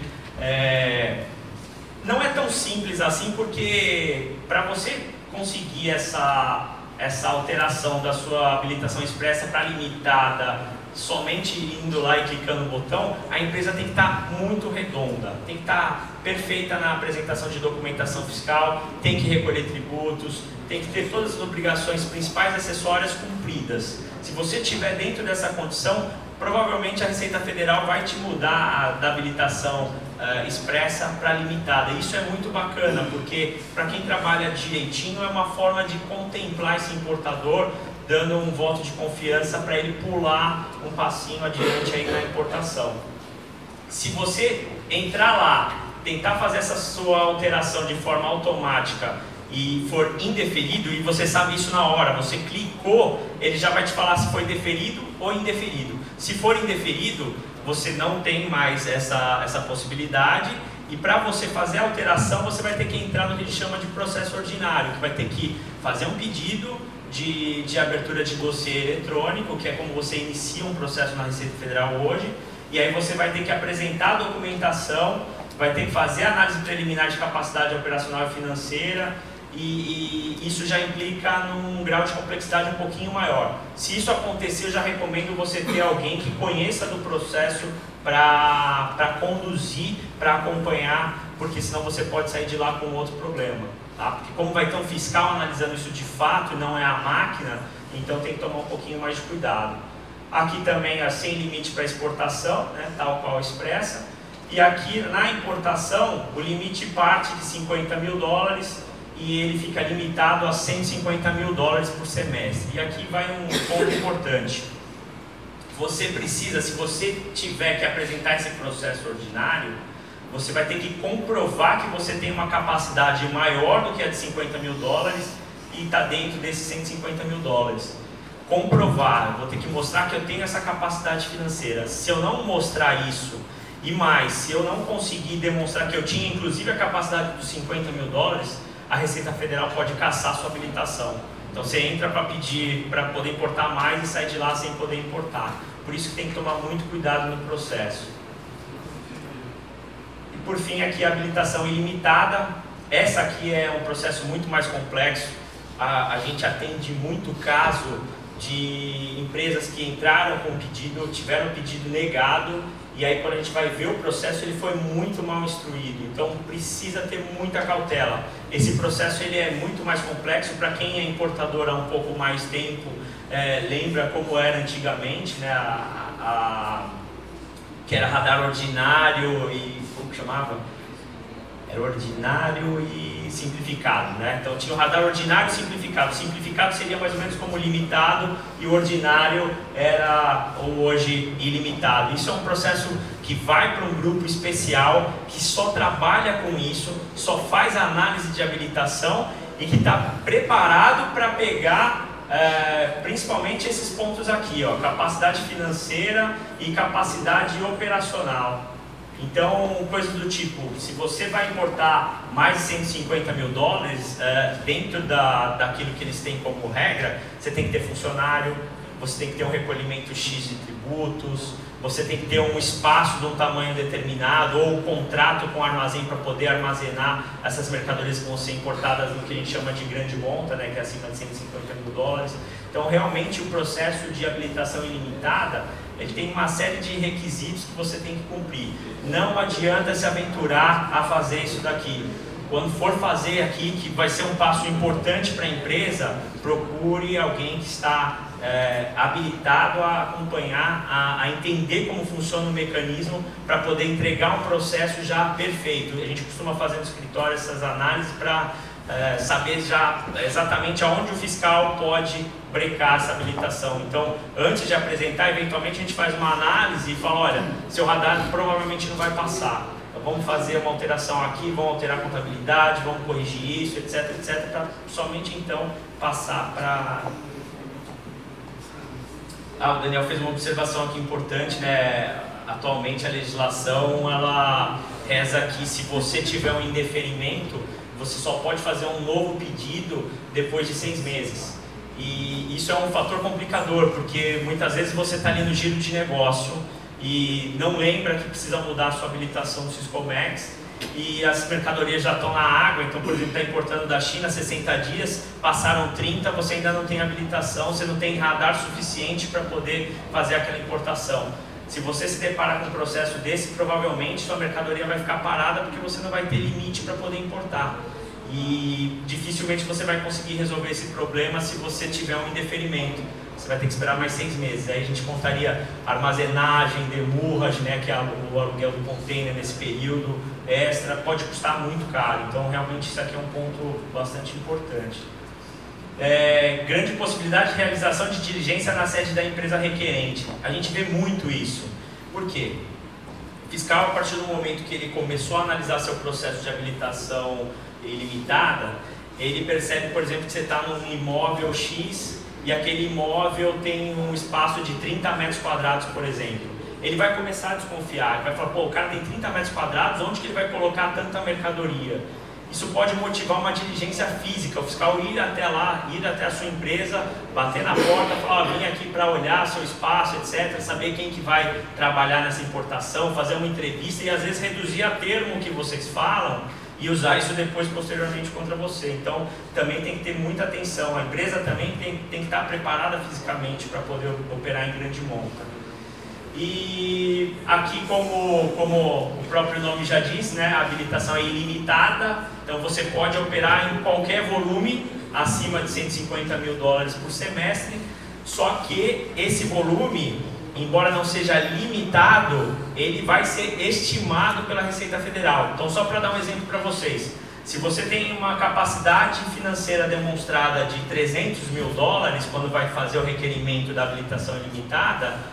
Não é tão simples assim, porque para você conseguir essa alteração da sua habilitação expressa para limitada, somente indo lá e clicando no botão, a empresa tem que estar muito redonda, tem que estar perfeita na apresentação de documentação fiscal, tem que recolher tributos, tem que ter todas as obrigações principais e acessórias cumpridas. Se você estiver dentro dessa condição, provavelmente a Receita Federal vai te mudar da habilitação expressa para limitada. Isso é muito bacana, porque para quem trabalha direitinho é uma forma de contemplar esse importador, dando um voto de confiança para ele pular um passinho adiante aí na importação. Se você entrar lá, tentar fazer essa sua alteração de forma automática e for indeferido, e você sabe isso na hora, você clicou, ele já vai te falar se foi deferido ou indeferido. Se for indeferido, você não tem mais essa possibilidade, e para você fazer a alteração, você vai ter que entrar no que a gente chama de processo ordinário, que vai ter que fazer um pedido de abertura de dossiê eletrônico, que é como você inicia um processo na Receita Federal hoje, e aí você vai ter que apresentar a documentação, vai ter que fazer a análise preliminar de capacidade operacional e financeira, e isso já implica num grau de complexidade um pouquinho maior. Se isso acontecer, eu já recomendo você ter alguém que conheça do processo para conduzir, para acompanhar, porque senão você pode sair de lá com outro problema, tá? Porque como vai ter um fiscal analisando isso de fato e não é a máquina, então tem que tomar um pouquinho mais de cuidado. Aqui também é sem limite para exportação, né, tal qual expressa, e aqui na importação o limite parte de 50 mil dólares e ele fica limitado a 150 mil dólares por semestre. E aqui vai um ponto importante. Você precisa, se você tiver que apresentar esse processo ordinário, você vai ter que comprovar que você tem uma capacidade maior do que a de 50 mil dólares e está dentro desses 150 mil dólares. Comprovar, eu vou ter que mostrar que eu tenho essa capacidade financeira. Se eu não mostrar isso, e mais, se eu não conseguir demonstrar que eu tinha inclusive a capacidade dos 50 mil dólares, a Receita Federal pode cassar sua habilitação. Então você entra para pedir para poder importar mais e sai de lá sem poder importar. Por isso que tem que tomar muito cuidado no processo. E por fim aqui a habilitação ilimitada. Essa aqui é um processo muito mais complexo. A gente atende muito caso de empresas que entraram com o pedido, tiveram o pedido negado, e aí quando a gente vai ver o processo ele foi muito mal instruído, então precisa ter muita cautela. Esse processo ele é muito mais complexo. Para quem é importador há um pouco mais tempo, lembra como era antigamente, né, que era radar ordinário e como que chamava? Era ordinário e simplificado, né? Então tinha o radar ordinário e simplificado. O simplificado seria mais ou menos como limitado e o ordinário era hoje ilimitado. Isso é um processo que vai para um grupo especial que só trabalha com isso, só faz análise de habilitação e que está preparado para pegar principalmente esses pontos aqui, ó, capacidade financeira e capacidade operacional. Então, coisas do tipo, se você vai importar mais de 150 mil dólares, dentro daquilo que eles têm como regra, você tem que ter funcionário, você tem que ter um recolhimento X de tributos, você tem que ter um espaço de um tamanho determinado ou um contrato com o armazém para poder armazenar essas mercadorias que vão ser importadas no que a gente chama de grande monta, né, que é acima de 150 mil dólares. Então, realmente, o processo de habilitação ilimitada, ele tem uma série de requisitos que você tem que cumprir. Não adianta se aventurar a fazer isso daqui. Quando for fazer aqui, que vai ser um passo importante para a empresa, procure alguém que está habilitado a acompanhar, a entender como funciona o mecanismo para poder entregar um processo já perfeito. A gente costuma fazer no escritório essas análises para saber já exatamente aonde o fiscal pode brecar essa habilitação. Então, antes de apresentar, eventualmente a gente faz uma análise e fala, olha, seu radar provavelmente não vai passar. Então, vamos fazer uma alteração aqui, vamos alterar a contabilidade, vamos corrigir isso, etc, etc, para somente então passar para... o Daniel fez uma observação aqui importante, né? Atualmente a legislação, ela reza que se você tiver um indeferimento, você só pode fazer um novo pedido depois de 6 meses. E isso é um fator complicador, porque muitas vezes você está ali no giro de negócio e não lembra que precisa mudar a sua habilitação do Syscomex e as mercadorias já estão na água. Então, por exemplo, está importando da China 60 dias, passaram 30, você ainda não tem habilitação, você não tem radar suficiente para poder fazer aquela importação. Se você se depara com um processo desse, provavelmente sua mercadoria vai ficar parada porque você não vai ter limite para poder importar. E dificilmente você vai conseguir resolver esse problema se você tiver um indeferimento. Você vai ter que esperar mais 6 meses. Aí a gente contaria armazenagem, demurragem, né, que é o aluguel do container nesse período extra, pode custar muito caro. Então realmente isso aqui é um ponto bastante importante. Grande possibilidade de realização de diligência na sede da empresa requerente. A gente vê muito isso. Por quê? O fiscal, a partir do momento que ele começou a analisar seu processo de habilitação ilimitada, ele percebe, por exemplo, que você está num imóvel X e aquele imóvel tem um espaço de 30 metros quadrados, por exemplo. Ele vai começar a desconfiar, ele vai falar, pô, o cara tem 30 metros quadrados, onde que ele vai colocar tanta mercadoria? Isso pode motivar uma diligência física, o fiscal ir até lá, ir até a sua empresa, bater na porta, falar, vim aqui para olhar seu espaço, etc., saber quem que vai trabalhar nessa importação, fazer uma entrevista e às vezes reduzir a termo o que vocês falam e usar isso depois, posteriormente, contra você. Então, também tem que ter muita atenção, a empresa também tem que estar preparada fisicamente para poder operar em grande monta. E aqui, como o próprio nome já diz, né, a habilitação é ilimitada, então você pode operar em qualquer volume acima de 150 mil dólares por semestre, só que esse volume, embora não seja limitado, ele vai ser estimado pela Receita Federal. Então, só para dar um exemplo para vocês, se você tem uma capacidade financeira demonstrada de 300 mil dólares quando vai fazer o requerimento da habilitação ilimitada,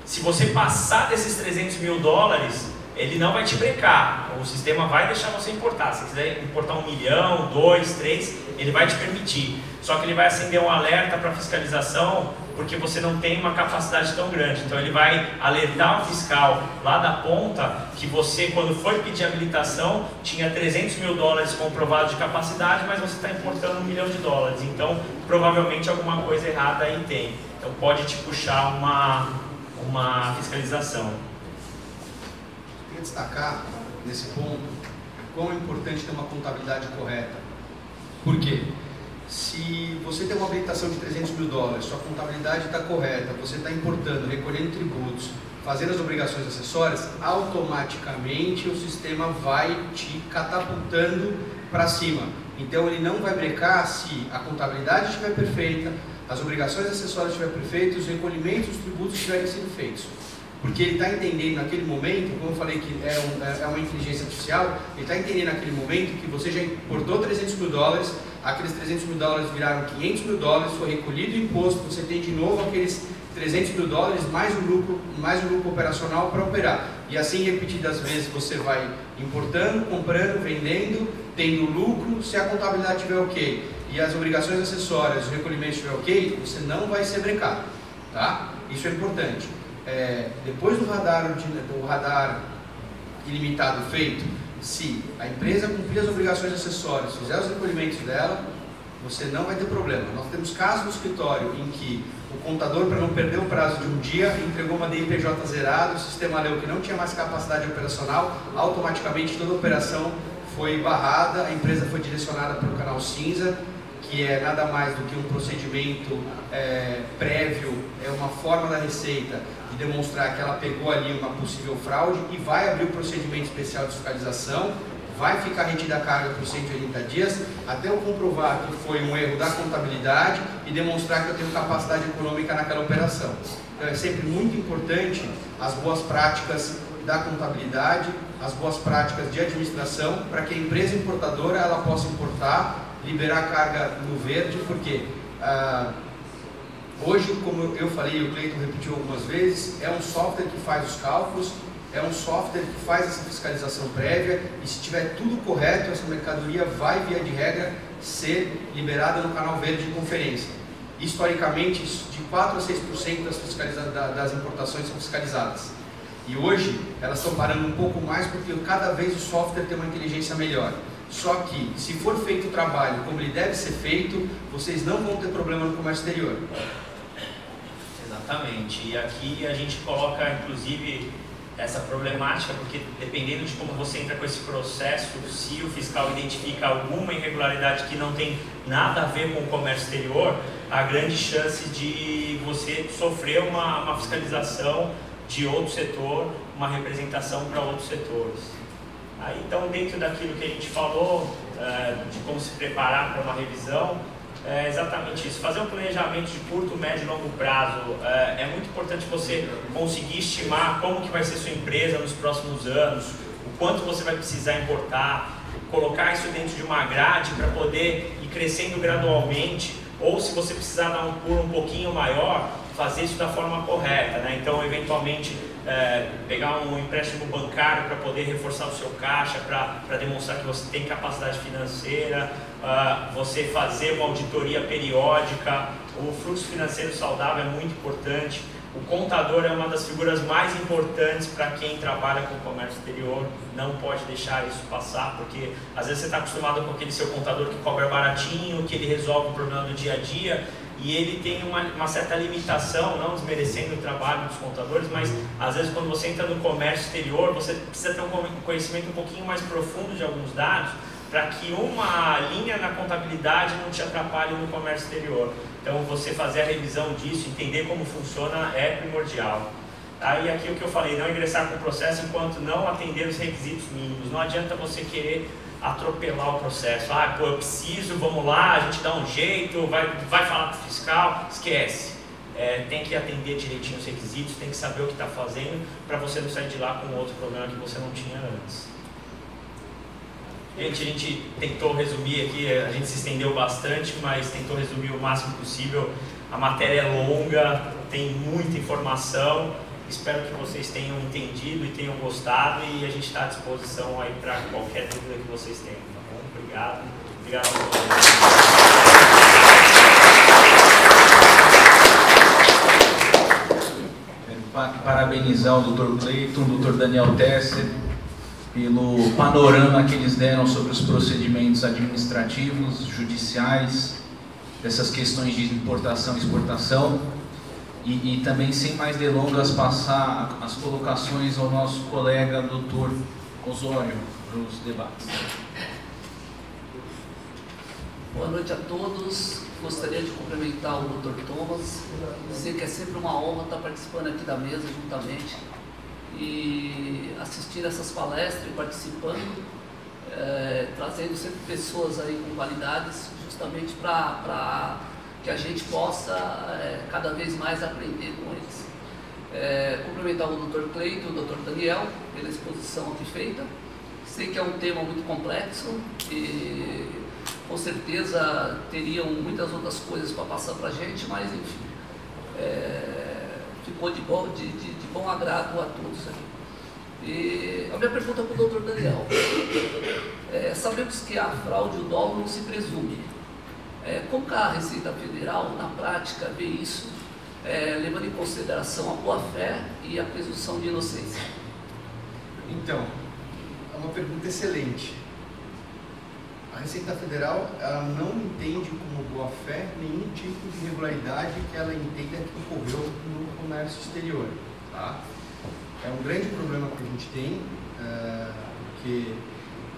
se você passar desses 300 mil dólares, ele não vai te brecar, o sistema vai deixar você importar. Se quiser importar 1 milhão, 2, 3, ele vai te permitir. Só que ele vai acender um alerta para fiscalização, porque você não tem uma capacidade tão grande. Então ele vai alertar o fiscal lá da ponta que você, quando foi pedir habilitação, tinha 300 mil dólares comprovados de capacidade, mas você está importando 1 milhão de dólares. Então provavelmente alguma coisa errada aí tem. Então pode te puxar uma fiscalização. Eu queria destacar nesse ponto quão é importante ter uma contabilidade correta. Por quê? Se você tem uma habilitação de 300 mil dólares, sua contabilidade está correta, você está importando, recolhendo tributos, fazendo as obrigações acessórias, automaticamente o sistema vai te catapultando para cima. Então ele não vai brecar se a contabilidade estiver perfeita, as obrigações acessórias estiverem perfeitas, os recolhimentos dos tributos estiverem sendo feitos. Porque ele está entendendo naquele momento, como eu falei que é uma inteligência artificial, ele está entendendo naquele momento que você já importou 300 mil dólares, aqueles 300 mil dólares viraram 500 mil dólares, foi recolhido o imposto, você tem de novo aqueles 300 mil dólares mais o lucro operacional para operar. E assim repetidas vezes você vai importando, comprando, vendendo, tendo lucro. Se a contabilidade estiver ok e as obrigações acessórias, os recolhimentos estiver ok, você não vai ser brecado, tá? Isso é importante. Depois do radar ilimitado feito, se a empresa cumprir as obrigações acessórias, fizer os recolhimentos dela, você não vai ter problema. Nós temos casos no escritório em que o contador, para não perder o prazo de um dia, entregou uma DIPJ zerada, o sistema leu que não tinha mais capacidade operacional, automaticamente toda a operação foi barrada, a empresa foi direcionada para o canal cinza, que é nada mais do que um procedimento prévio, é uma forma da Receita de demonstrar que ela pegou ali uma possível fraude e vai abrir o procedimento especial de fiscalização, vai ficar retida a carga por 180 dias, até eu comprovar que foi um erro da contabilidade e demonstrar que eu tenho capacidade econômica naquela operação. Então é sempre muito importante as boas práticas da contabilidade, as boas práticas de administração, para que a empresa importadora ela possa importar, liberar a carga no verde, porque hoje, como eu falei, o Cleiton repetiu algumas vezes, é um software que faz os cálculos, é um software que faz essa fiscalização prévia e se tiver tudo correto, essa mercadoria vai, via de regra, ser liberada no canal verde de conferência. Historicamente, de 4 a 6% das importações são fiscalizadas. E hoje, elas estão parando um pouco mais porque cada vez o software tem uma inteligência melhor. Só que, se for feito o trabalho como ele deve ser feito, vocês não vão ter problema no comércio exterior. Exatamente. E aqui a gente coloca, inclusive, essa problemática, porque dependendo de como você entra com esse processo, se o fiscal identifica alguma irregularidade que não tem nada a ver com o comércio exterior, há grande chance de você sofrer uma fiscalização de outro setor, uma representação para outros setores. Aí, então, dentro daquilo que a gente falou, de como se preparar para uma revisão, é exatamente isso. Fazer um planejamento de curto, médio e longo prazo. É muito importante você conseguir estimar como que vai ser sua empresa nos próximos anos, o quanto você vai precisar importar, colocar isso dentro de uma grade para poder ir crescendo gradualmente, ou se você precisar dar um pulo um pouquinho maior, fazer isso da forma correta, né? Então, eventualmente, pegar um empréstimo bancário para poder reforçar o seu caixa, para demonstrar que você tem capacidade financeira, você fazer uma auditoria periódica. O fluxo financeiro saudável é muito importante. O contador é uma das figuras mais importantes para quem trabalha com o comércio exterior. Não pode deixar isso passar, porque às vezes você está acostumado com aquele seu contador que cobra baratinho, que ele resolve o problema do dia a dia, e ele tem uma certa limitação, não desmerecendo o trabalho dos contadores, mas às vezes quando você entra no comércio exterior, você precisa ter um conhecimento um pouquinho mais profundo de alguns dados, para que uma linha na contabilidade não te atrapalhe no comércio exterior. Então, você fazer a revisão disso, entender como funciona, é primordial. Aí, aqui o que eu falei, não ingressar com o processo enquanto não atender os requisitos mínimos. Não adianta você querer atropelar o processo. Pô, eu preciso, vamos lá, a gente dá um jeito, vai falar para o fiscal, esquece. Tem que atender direitinho os requisitos, tem que saber o que está fazendo, para você não sair de lá com outro problema que você não tinha antes. Gente, a gente tentou resumir aqui, a gente se estendeu bastante, mas tentou resumir o máximo possível. A matéria é longa, tem muita informação Espero que vocês tenham entendido e tenham gostado, e a gente está à disposição aí para qualquer dúvida que vocês tenham, tá bom? Obrigado. Obrigado a todos. Parabenizar o Dr. Cleiton, o Dr. Daniel Tesser, pelo panorama que eles deram sobre os procedimentos administrativos, judiciais, dessas questões de importação e exportação. E também, sem mais delongas, passar as colocações ao nosso colega Dr. Osório para os debates. Boa noite a todos. Gostaria de cumprimentar o Dr. Thomas, dizer que é sempre uma honra estar participando aqui da mesa juntamente e assistir essas palestras e participando, trazendo sempre pessoas aí com qualidades, justamente para que a gente possa cada vez mais aprender com eles. Cumprimentar o Dr. Cleiton e o Dr. Daniel pela exposição aqui feita. Sei que é um tema muito complexo e com certeza teriam muitas outras coisas para passar para a gente, mas enfim, ficou de bom agrado a todos aqui. E a minha pergunta para o Dr. Daniel: sabemos que a fraude e o dolo não se presume. Como que a Receita Federal, na prática, vê isso, levando em consideração a boa-fé e a presunção de inocência? Então, é uma pergunta excelente. A Receita Federal, ela não entende como boa-fé nenhum tipo de irregularidade que ela entenda que ocorreu no comércio exterior. Tá? É um grande problema que a gente tem, porque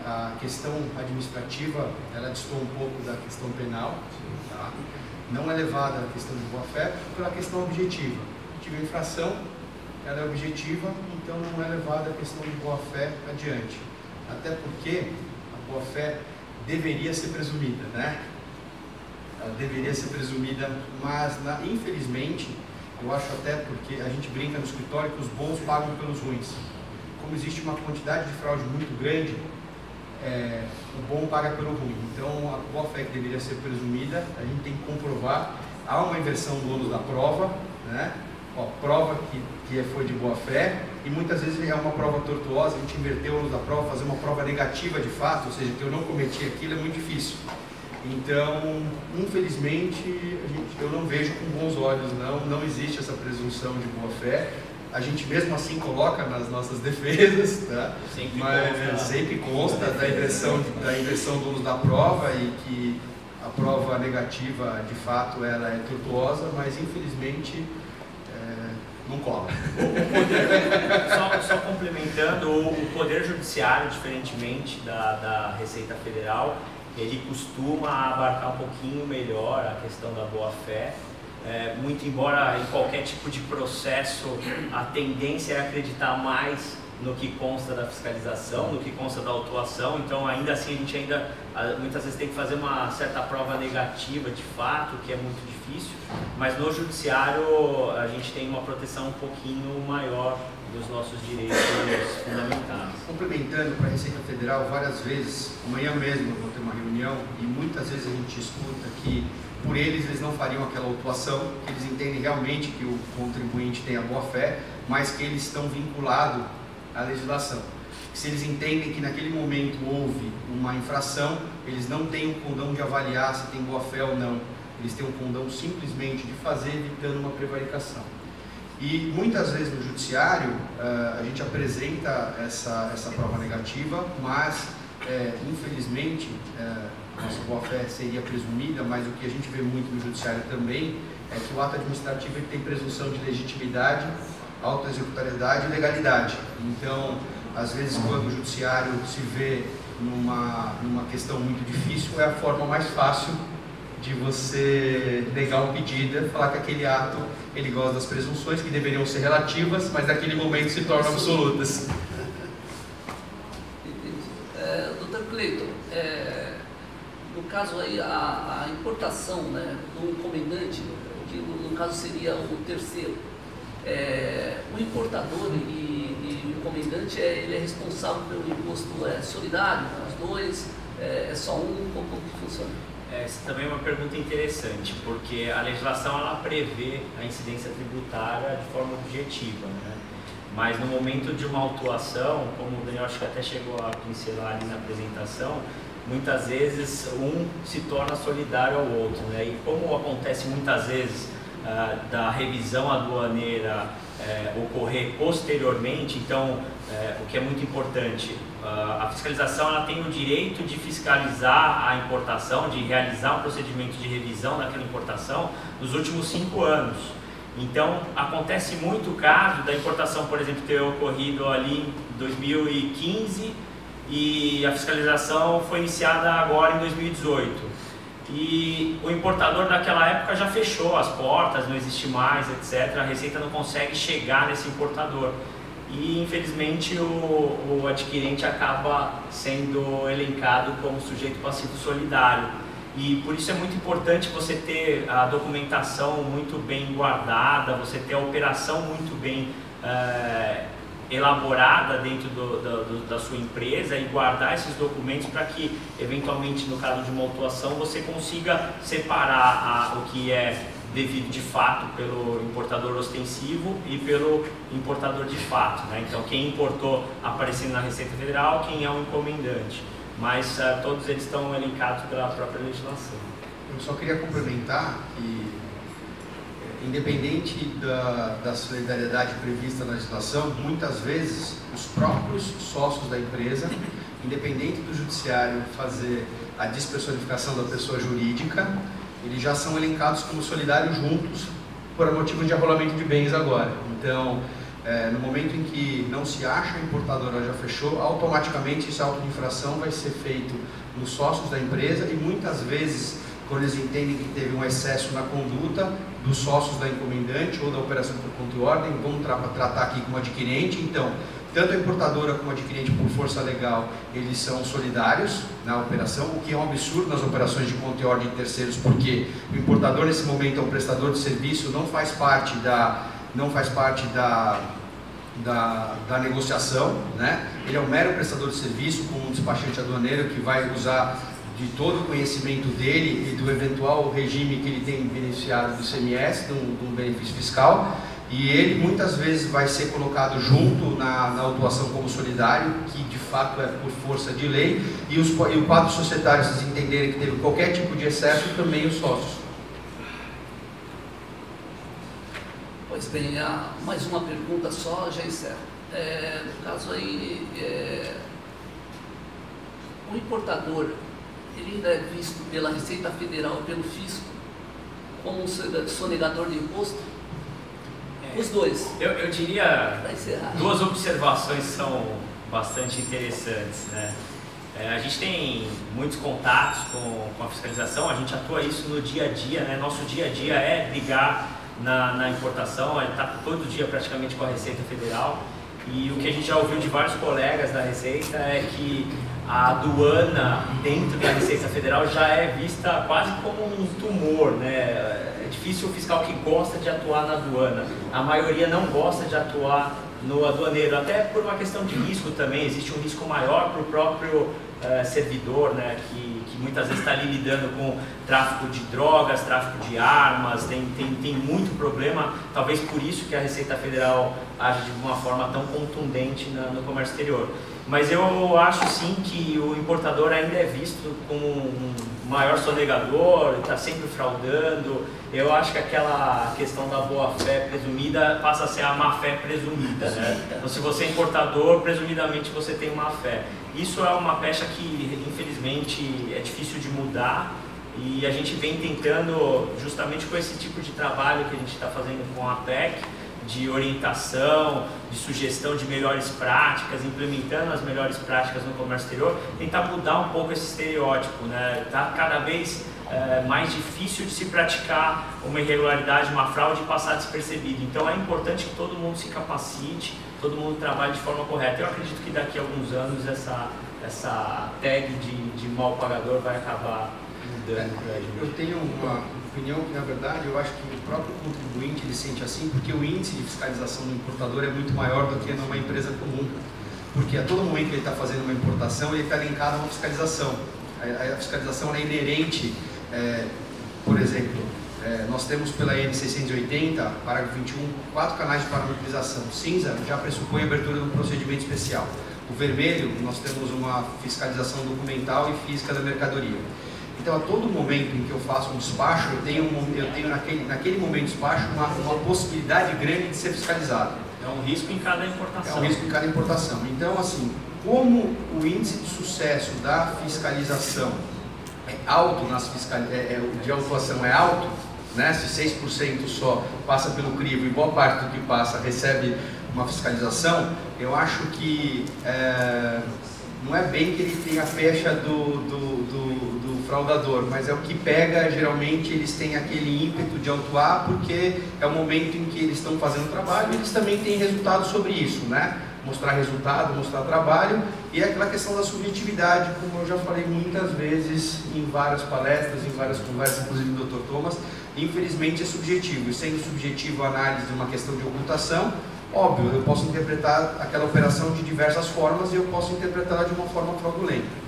a questão administrativa, ela distou um pouco da questão penal, tá? Não é levada a questão de boa-fé pela questão objetiva. Se tiver infração, ela é objetiva, então não é levada a questão de boa-fé adiante. Até porque a boa-fé deveria ser presumida, né? Ela deveria ser presumida, mas infelizmente, eu acho até porque a gente brinca no escritório que os bons pagam pelos ruins. Como existe uma quantidade de fraude muito grande, o bom paga pelo ruim. Então, a boa-fé que deveria ser presumida, a gente tem que comprovar. Há uma inversão do ônus da prova, né? Prova que foi de boa-fé, e muitas vezes é uma prova tortuosa. A gente inverteu o ônus da prova, fazer uma prova negativa de fato, ou seja, que eu não cometi aquilo, é muito difícil. Então, infelizmente, eu não vejo com bons olhos, não existe essa presunção de boa-fé. A gente mesmo assim coloca nas nossas defesas, tá? Sempre consta da inversão do ônus da prova, e que a prova negativa, de fato, ela é tortuosa, mas infelizmente não cola. Só complementando, o Poder Judiciário, diferentemente da Receita Federal, ele costuma abarcar um pouquinho melhor a questão da boa-fé. Muito embora em qualquer tipo de processo a tendência é acreditar mais no que consta da fiscalização, no que consta da autuação, então ainda assim a gente muitas vezes tem que fazer uma certa prova negativa de fato, que é muito difícil, mas no judiciário a gente tem uma proteção um pouquinho maior dos nossos direitos fundamentais. Complementando para a Receita Federal, várias vezes, amanhã mesmo eu vou ter uma reunião e muitas vezes a gente escuta que por eles não fariam aquela autuação, que eles entendem realmente que o contribuinte tem a boa-fé, mas que eles estão vinculados à legislação. Se eles entendem que naquele momento houve uma infração, eles não têm o condão de avaliar se tem boa-fé ou não. Eles têm o condão simplesmente de fazer, evitando uma prevaricação. E muitas vezes no judiciário a gente apresenta essa prova negativa, mas infelizmente nossa boa-fé seria presumida, mas o que a gente vê muito no judiciário também é que o ato administrativo tem presunção de legitimidade, autoexecutariedade e legalidade. Então, às vezes, quando o judiciário se vê numa questão muito difícil, é a forma mais fácil de você negar o pedido, é falar que aquele ato ele goza das presunções que deveriam ser relativas, mas naquele momento se tornam absolutas. Dr. Cleiton, no caso aí a importação, né, do encomendante, que no caso seria o terceiro, o importador e o encomendante ele é responsável pelo imposto solidário, os dois, é só um, como que funciona? Essa também é uma pergunta interessante, porque a legislação ela prevê a incidência tributária de forma objetiva, né? Mas no momento de uma autuação, como o Daniel acho que até chegou a pincelar ali na apresentação, muitas vezes um se torna solidário ao outro, né? E como acontece muitas vezes da revisão aduaneira ocorrer posteriormente, então o que é muito importante, a fiscalização ela tem o direito de fiscalizar a importação, de realizar um procedimento de revisão daquela importação nos últimos 5 anos. Então acontece muito o caso da importação, por exemplo, ter ocorrido ali em 2015 e a fiscalização foi iniciada agora em 2018. E o importador daquela época já fechou as portas, não existe mais, etc. A Receita não consegue chegar nesse importador. E infelizmente o adquirente acaba sendo elencado como sujeito passivo solidário. E por isso é muito importante você ter a documentação muito bem guardada, você ter a operação muito bem elaborada dentro da sua empresa e guardar esses documentos para que, eventualmente, no caso de uma autuação, você consiga separar o que é devido de fato pelo importador ostensivo e pelo importador de fato, né? Então, quem importou aparecendo na Receita Federal, quem é o encomendante, mas todos eles estão elencados pela própria legislação. Eu só queria complementar que, independente da solidariedade prevista na legislação, muitas vezes os próprios sócios da empresa, independente do judiciário fazer a despersonificação da pessoa jurídica, eles já são elencados como solidários juntos por motivo de arrolamento de bens agora. Então, no momento em que não se acha a importadora já fechou, automaticamente esse auto de infração vai ser feito nos sócios da empresa e muitas vezes, quando eles entendem que teve um excesso na conduta dos sócios da encomendante ou da operação por conta e ordem, vamos tratar aqui como adquirente. Então, tanto a importadora como o adquirente, por força legal, eles são solidários na operação, o que é um absurdo nas operações de conta e ordem de terceiros, porque o importador nesse momento é um prestador de serviço, não faz parte da negociação, né? Ele é um mero prestador de serviço com um despachante aduaneiro que vai usar de todo o conhecimento dele e do eventual regime que ele tem beneficiado do ICMS, de um benefício fiscal, e ele muitas vezes vai ser colocado junto na autuação como solidário, que de fato é por força de lei, e o quadro societário, se vocês entenderem que teve qualquer tipo de excesso, também os sócios. Pois bem, mais uma pergunta só, já encerro. No caso aí, o importador, ele ainda é visto pela Receita Federal e pelo Fisco como um sonegador de imposto? Os dois. Eu diria, duas observações são bastante interessantes, né? A gente tem muitos contatos com a fiscalização, a gente atua isso no dia a dia, né? Nosso dia a dia é brigar na importação, ele está todo dia praticamente com a Receita Federal, e o que a gente já ouviu de vários colegas da Receita é que a aduana dentro da Receita Federal já é vista quase como um tumor, né? É difícil o fiscal que gosta de atuar na aduana, a maioria não gosta de atuar no aduaneiro, até por uma questão de risco também, existe um risco maior para o próprio servidor, né? Que muitas vezes está ali lidando com tráfico de drogas, tráfico de armas, tem muito problema, talvez por isso que a Receita Federal age de uma forma tão contundente no comércio exterior. Mas eu acho sim que o importador ainda é visto como um maior sonegador, está sempre fraudando. Eu acho que aquela questão da boa-fé presumida passa a ser a má-fé presumida, né? Então, se você é importador, presumidamente você tem má-fé. Isso é uma pecha que, infelizmente, é difícil de mudar e a gente vem tentando, justamente com esse tipo de trabalho que a gente está fazendo com a PEC, de orientação, de sugestão de melhores práticas, implementando as melhores práticas no comércio exterior, tentar mudar um pouco esse estereótipo, né? Está cada vez mais difícil de se praticar uma irregularidade, uma fraude e passar despercebido. Então é importante que todo mundo se capacite, todo mundo trabalhe de forma correta. Eu acredito que daqui a alguns anos essa tag de mal pagador vai acabar mudando para a gente. Eu tenho uma opinião que, na verdade, eu acho que o próprio contribuinte ele sente assim, porque o índice de fiscalização do importador é muito maior do que numa empresa comum. Porque a todo momento que ele está fazendo uma importação, ele está linkado a uma fiscalização. A fiscalização é inerente Por exemplo, nós temos pela EN 680, parágrafo 21, 4 canais de parametrização. Cinza já pressupõe a abertura de um procedimento especial. O vermelho, nós temos uma fiscalização documental e física da mercadoria. Então, a todo momento em que eu faço um despacho, eu tenho naquele momento de despacho uma possibilidade grande de ser fiscalizado. É um risco em cada importação. É um risco em cada importação. Então, assim, como o índice de sucesso da fiscalização é alto, de autuação é alto, né? Se 6% só passa pelo crivo e boa parte do que passa recebe uma fiscalização, eu acho que não é bem que ele tem a pecha do fraudador, mas é o que pega, geralmente eles têm aquele ímpeto de autuar, porque é o momento em que eles estão fazendo trabalho e eles também têm resultado sobre isso, né? Mostrar resultado, mostrar trabalho, e é aquela questão da subjetividade, como eu já falei muitas vezes em várias palestras, em várias conversas, inclusive do Dr. Thomas, infelizmente é subjetivo, e sendo subjetivo a análise de uma questão de ocultação, óbvio, eu posso interpretar aquela operação de diversas formas e eu posso interpretá-la de uma forma fraudulenta.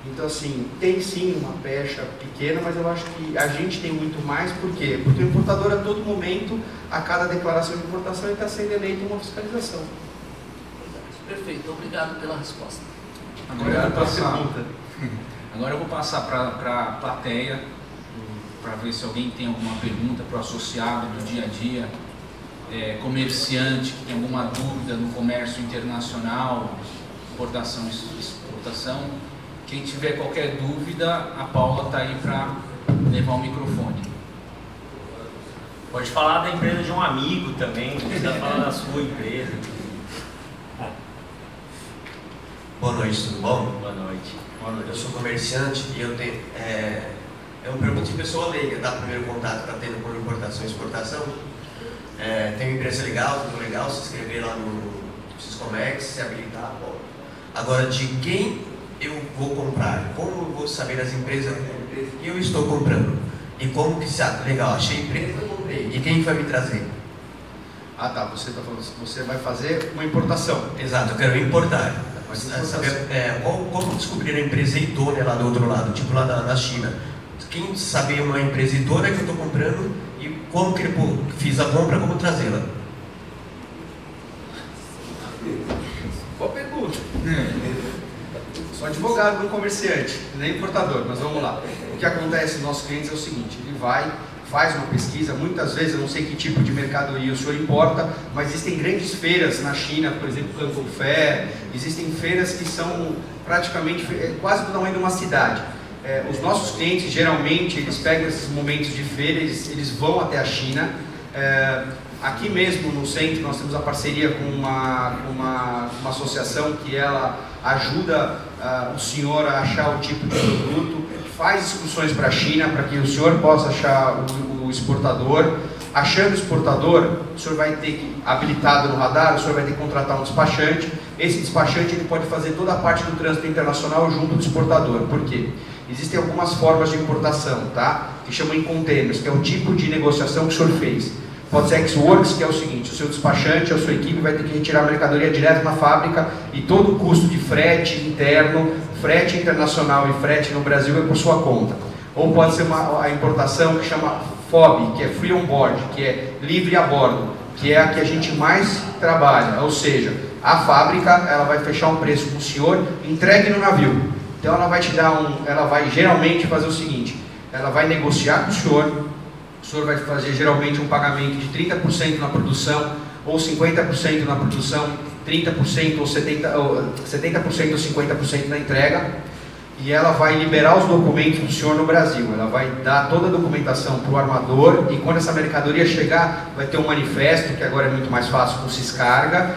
Então, assim, tem sim uma pecha pequena, mas eu acho que a gente tem muito mais. Por quê? Porque o importador, a todo momento, a cada declaração de importação, ele está sendo eleito uma fiscalização. Perfeito, obrigado pela resposta. Agora eu vou passar para a plateia, para ver se alguém tem alguma pergunta para o associado do dia a dia, comerciante que tem alguma dúvida no comércio internacional, importação e exportação. Quem tiver qualquer dúvida, a Paula está aí para levar o microfone. Pode falar da empresa de um amigo também, não precisa falar da sua empresa. Boa noite, tudo bom? Boa noite. Eu sou comerciante e eu tenho... É uma pergunta de pessoa leiga, dá primeiro contato para tendo por importação e exportação. Tem uma empresa legal, tudo legal, se inscrever lá no Siscomex, se habilitar, bom. Agora, de quem eu vou comprar? Como eu vou saber as empresas que eu estou comprando? E como que se... legal, achei empresa, eu comprei. E quem vai me trazer? Ah, tá, você está falando que você vai fazer uma importação. Exato, eu quero importar. Saber, como descobrir a empresa idônea lá do outro lado, tipo lá na China? Quem saber uma empresa idônea que eu estou comprando e como que ele fiz a compra, como trazê-la? Boa pergunta. Sou advogado, não comerciante, nem importador, mas vamos lá. O que acontece nos nossos clientes é o seguinte: ele faz uma pesquisa, muitas vezes, eu não sei que tipo de mercadoria o senhor importa, mas existem grandes feiras na China, por exemplo, Canton Fair, existem feiras que são praticamente quase do tamanho de uma cidade. Os nossos clientes, geralmente, eles pegam esses momentos de feira, eles vão até a China. Aqui mesmo no centro nós temos a parceria com uma associação que ela ajuda o senhor a achar o tipo de produto, faz excursões para a China para que o senhor possa achar o exportador. Achando o exportador, o senhor vai ter que, habilitado no radar, o senhor vai ter que contratar um despachante. Esse despachante ele pode fazer toda a parte do trânsito internacional junto do exportador. Por quê? Existem algumas formas de importação, tá? Que chamam em containers, que é o tipo de negociação que o senhor fez. Pode ser ex-works, que é o seguinte: o seu despachante, a sua equipe vai ter que retirar a mercadoria direto na fábrica e todo o custo de frete interno, frete internacional e frete no Brasil é por sua conta. Ou pode ser a importação que chama FOB, que é Free On Board, que é livre a bordo, que é a que a gente mais trabalha. Ou seja, a fábrica ela vai fechar um preço para o senhor, entregue no navio. Então ela vai te dar ela vai geralmente fazer o seguinte: ela vai negociar com o senhor vai fazer geralmente um pagamento de 30% na produção, ou 50% na produção, 30% ou 70% ou 50% na entrega, e ela vai liberar os documentos do senhor no Brasil. Ela vai dar toda a documentação para o armador, e quando essa mercadoria chegar, vai ter um manifesto, que agora é muito mais fácil com o Ciscarga,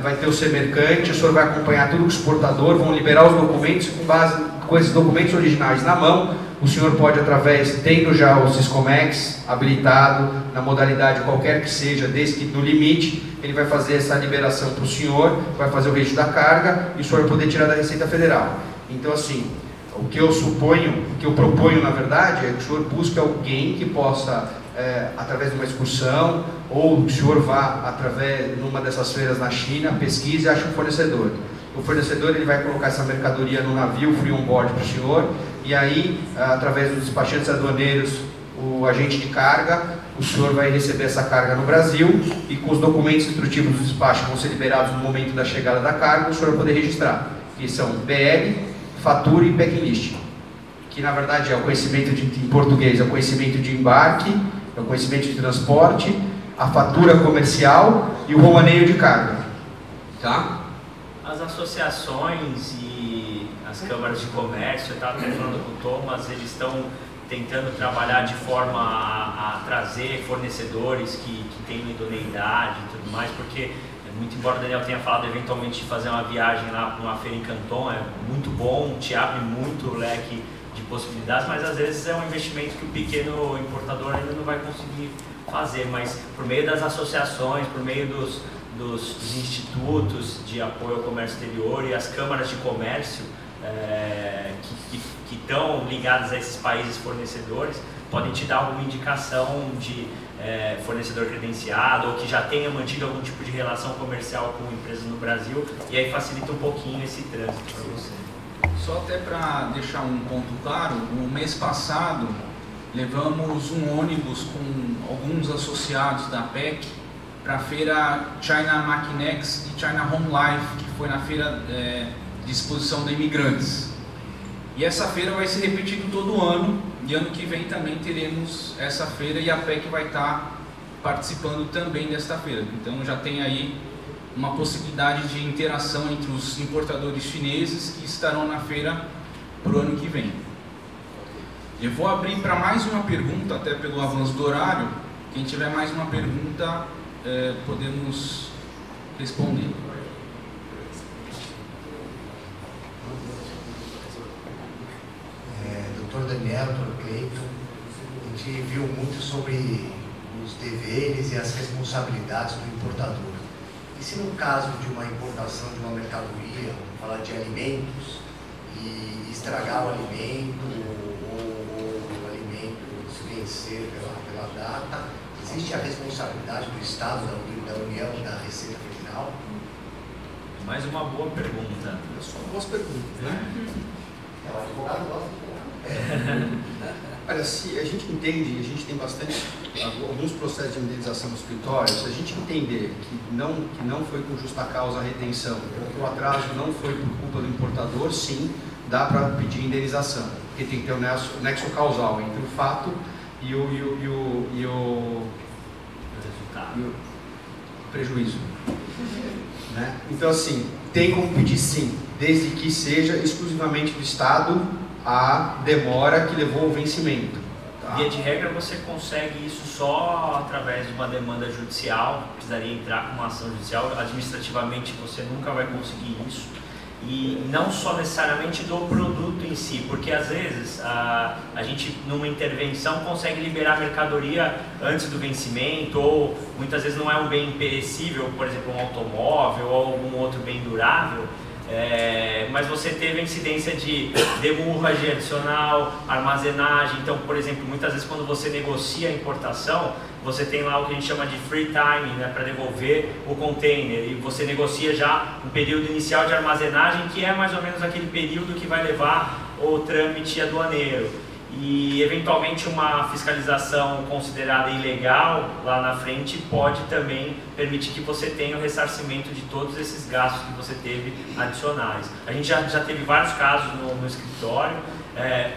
vai ter o Semercante, o senhor vai acompanhar tudo com o exportador, vão liberar os documentos, com esses documentos originais na mão, o senhor pode, tendo já o Siscomex habilitado, na modalidade qualquer que seja, desde que no limite, ele vai fazer essa liberação para o senhor, vai fazer o registro da carga, e o senhor vai poder tirar da Receita Federal. Então, assim, o que eu proponho, na verdade, é que o senhor busque alguém que possa, através de uma excursão, ou o senhor vá, através numa dessas feiras na China, pesquise e ache um fornecedor. O fornecedor ele vai colocar essa mercadoria no navio Free On Board para o senhor, e aí, através dos despachantes aduaneiros, o agente de carga, o senhor vai receber essa carga no Brasil e com os documentos instrutivos do despacho que vão ser liberados no momento da chegada da carga, o senhor vai poder registrar, que são BL, fatura e packing list, que na verdade é o conhecimento em português, é o conhecimento de embarque, é o conhecimento de transporte, a fatura comercial e o romaneio de carga. Tá? As associações e as câmaras de comércio, eu estava falando com o Thomas, eles estão tentando trabalhar de forma a trazer fornecedores que tenham idoneidade e tudo mais, porque, muito embora o Daniel tenha falado eventualmente de fazer uma viagem lá para uma feira em Canton, é muito bom, te abre muito o leque de possibilidades, mas às vezes é um investimento que o pequeno importador ainda não vai conseguir fazer, mas por meio das associações, por meio dos institutos de apoio ao comércio exterior e as câmaras de comércio que estão ligadas a esses países fornecedores, podem te dar alguma indicação de fornecedor credenciado ou que já tenha mantido algum tipo de relação comercial com empresas no Brasil, e aí facilita um pouquinho esse trânsito para você. Só até para deixar um ponto claro, no mês passado levamos um ônibus com alguns associados da PEC para a feira China Machinex e China Home Life, que foi na feira de exposição de imigrantes. E essa feira vai ser repetida todo ano, e ano que vem também teremos essa feira e a PEC vai estar participando também desta feira. Então já tem aí uma possibilidade de interação entre os importadores chineses que estarão na feira para o ano que vem. Eu vou abrir para mais uma pergunta, até pelo avanço do horário. Quem tiver mais uma pergunta, podemos responder. Dr. Daniel, Dr. Cleiton, a gente viu muito sobre os deveres e as responsabilidades do importador. E se no caso de uma importação de uma mercadoria, vamos falar de alimentos, e estragar o alimento, ou o alimento se vencer pela data, existe a responsabilidade do Estado, da União e da Receita Federal? Mais uma boa pergunta. Só boas perguntas, né? O advogado gosta de Olha, se a gente entende, a gente tem alguns processos de indenização no escritório, se a gente entender que não foi com justa causa a retenção, ou que o atraso não foi por culpa do importador, sim, dá para pedir indenização, porque tem que ter o nexo causal entre o fato e o prejuízo. Né? Então, assim, tem como pedir sim, desde que seja exclusivamente do Estado a demora que levou ao vencimento. Tá? Via de regra, você consegue isso só através de uma demanda judicial, precisaria entrar com uma ação judicial, administrativamente você nunca vai conseguir isso. E não só necessariamente do produto em si, porque às vezes a gente numa intervenção consegue liberar a mercadoria antes do vencimento, ou muitas vezes não é um bem perecível, por exemplo um automóvel ou algum outro bem durável, mas você teve a incidência de demurragem adicional, armazenagem. Então, por exemplo, muitas vezes quando você negocia a importação, você tem lá o que a gente chama de free time, né, para devolver o container, e você negocia já um período inicial de armazenagem, que é mais ou menos aquele período que vai levar o trâmite aduaneiro. E eventualmente uma fiscalização considerada ilegal lá na frente pode também permitir que você tenha o ressarcimento de todos esses gastos que você teve adicionais. A gente já teve vários casos no escritório.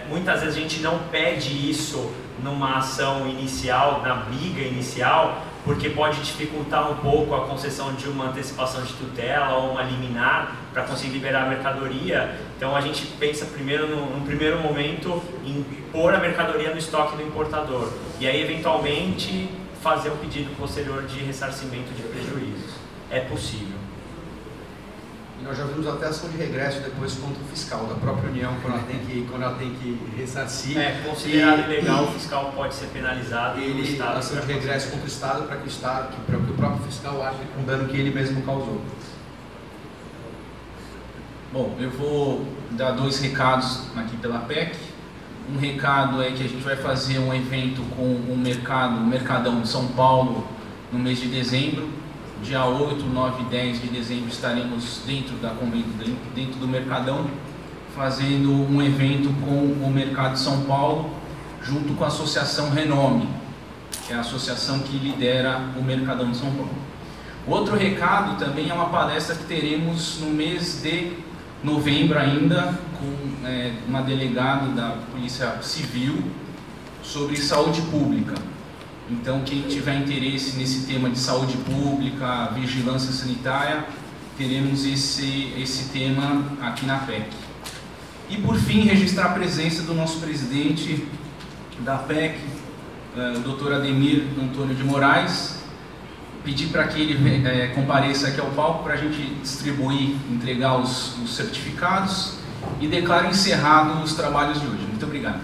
Muitas vezes a gente não pede isso numa ação inicial, na briga inicial, porque pode dificultar um pouco a concessão de uma antecipação de tutela ou uma liminar para conseguir liberar a mercadoria. Então a gente pensa primeiro, num primeiro momento, em pôr a mercadoria no estoque do importador e aí eventualmente fazer um pedido posterior de ressarcimento de prejuízos. É possível. E nós já vimos até ação de regresso depois contra o fiscal da própria União, quando ela tem que ressarcir. Considerado ilegal, o fiscal pode ser penalizado pelo Estado. Ação de regresso contra o Estado para que o próprio fiscal arque com o dano que ele mesmo causou. Bom, eu vou dar 2 recados aqui pela PEC. Um recado é que a gente vai fazer um evento com o Mercadão de São Paulo no mês de dezembro. Dia 8, 9 e 10 de dezembro estaremos dentro do Mercadão, fazendo um evento com o Mercado de São Paulo, junto com a Associação Renome, que é a associação que lidera o Mercadão de São Paulo. Outro recado também é uma palestra que teremos no mês de novembro ainda, com uma delegada da Polícia Civil, sobre saúde pública. Então, quem tiver interesse nesse tema de saúde pública, vigilância sanitária, teremos esse tema aqui na PEC. E, por fim, registrar a presença do nosso presidente da PEC, o Dr. Ademir Antônio de Moraes. Pedir para que ele compareça aqui ao palco para a gente distribuir, entregar os certificados e declaro encerrado os trabalhos de hoje. Muito obrigado.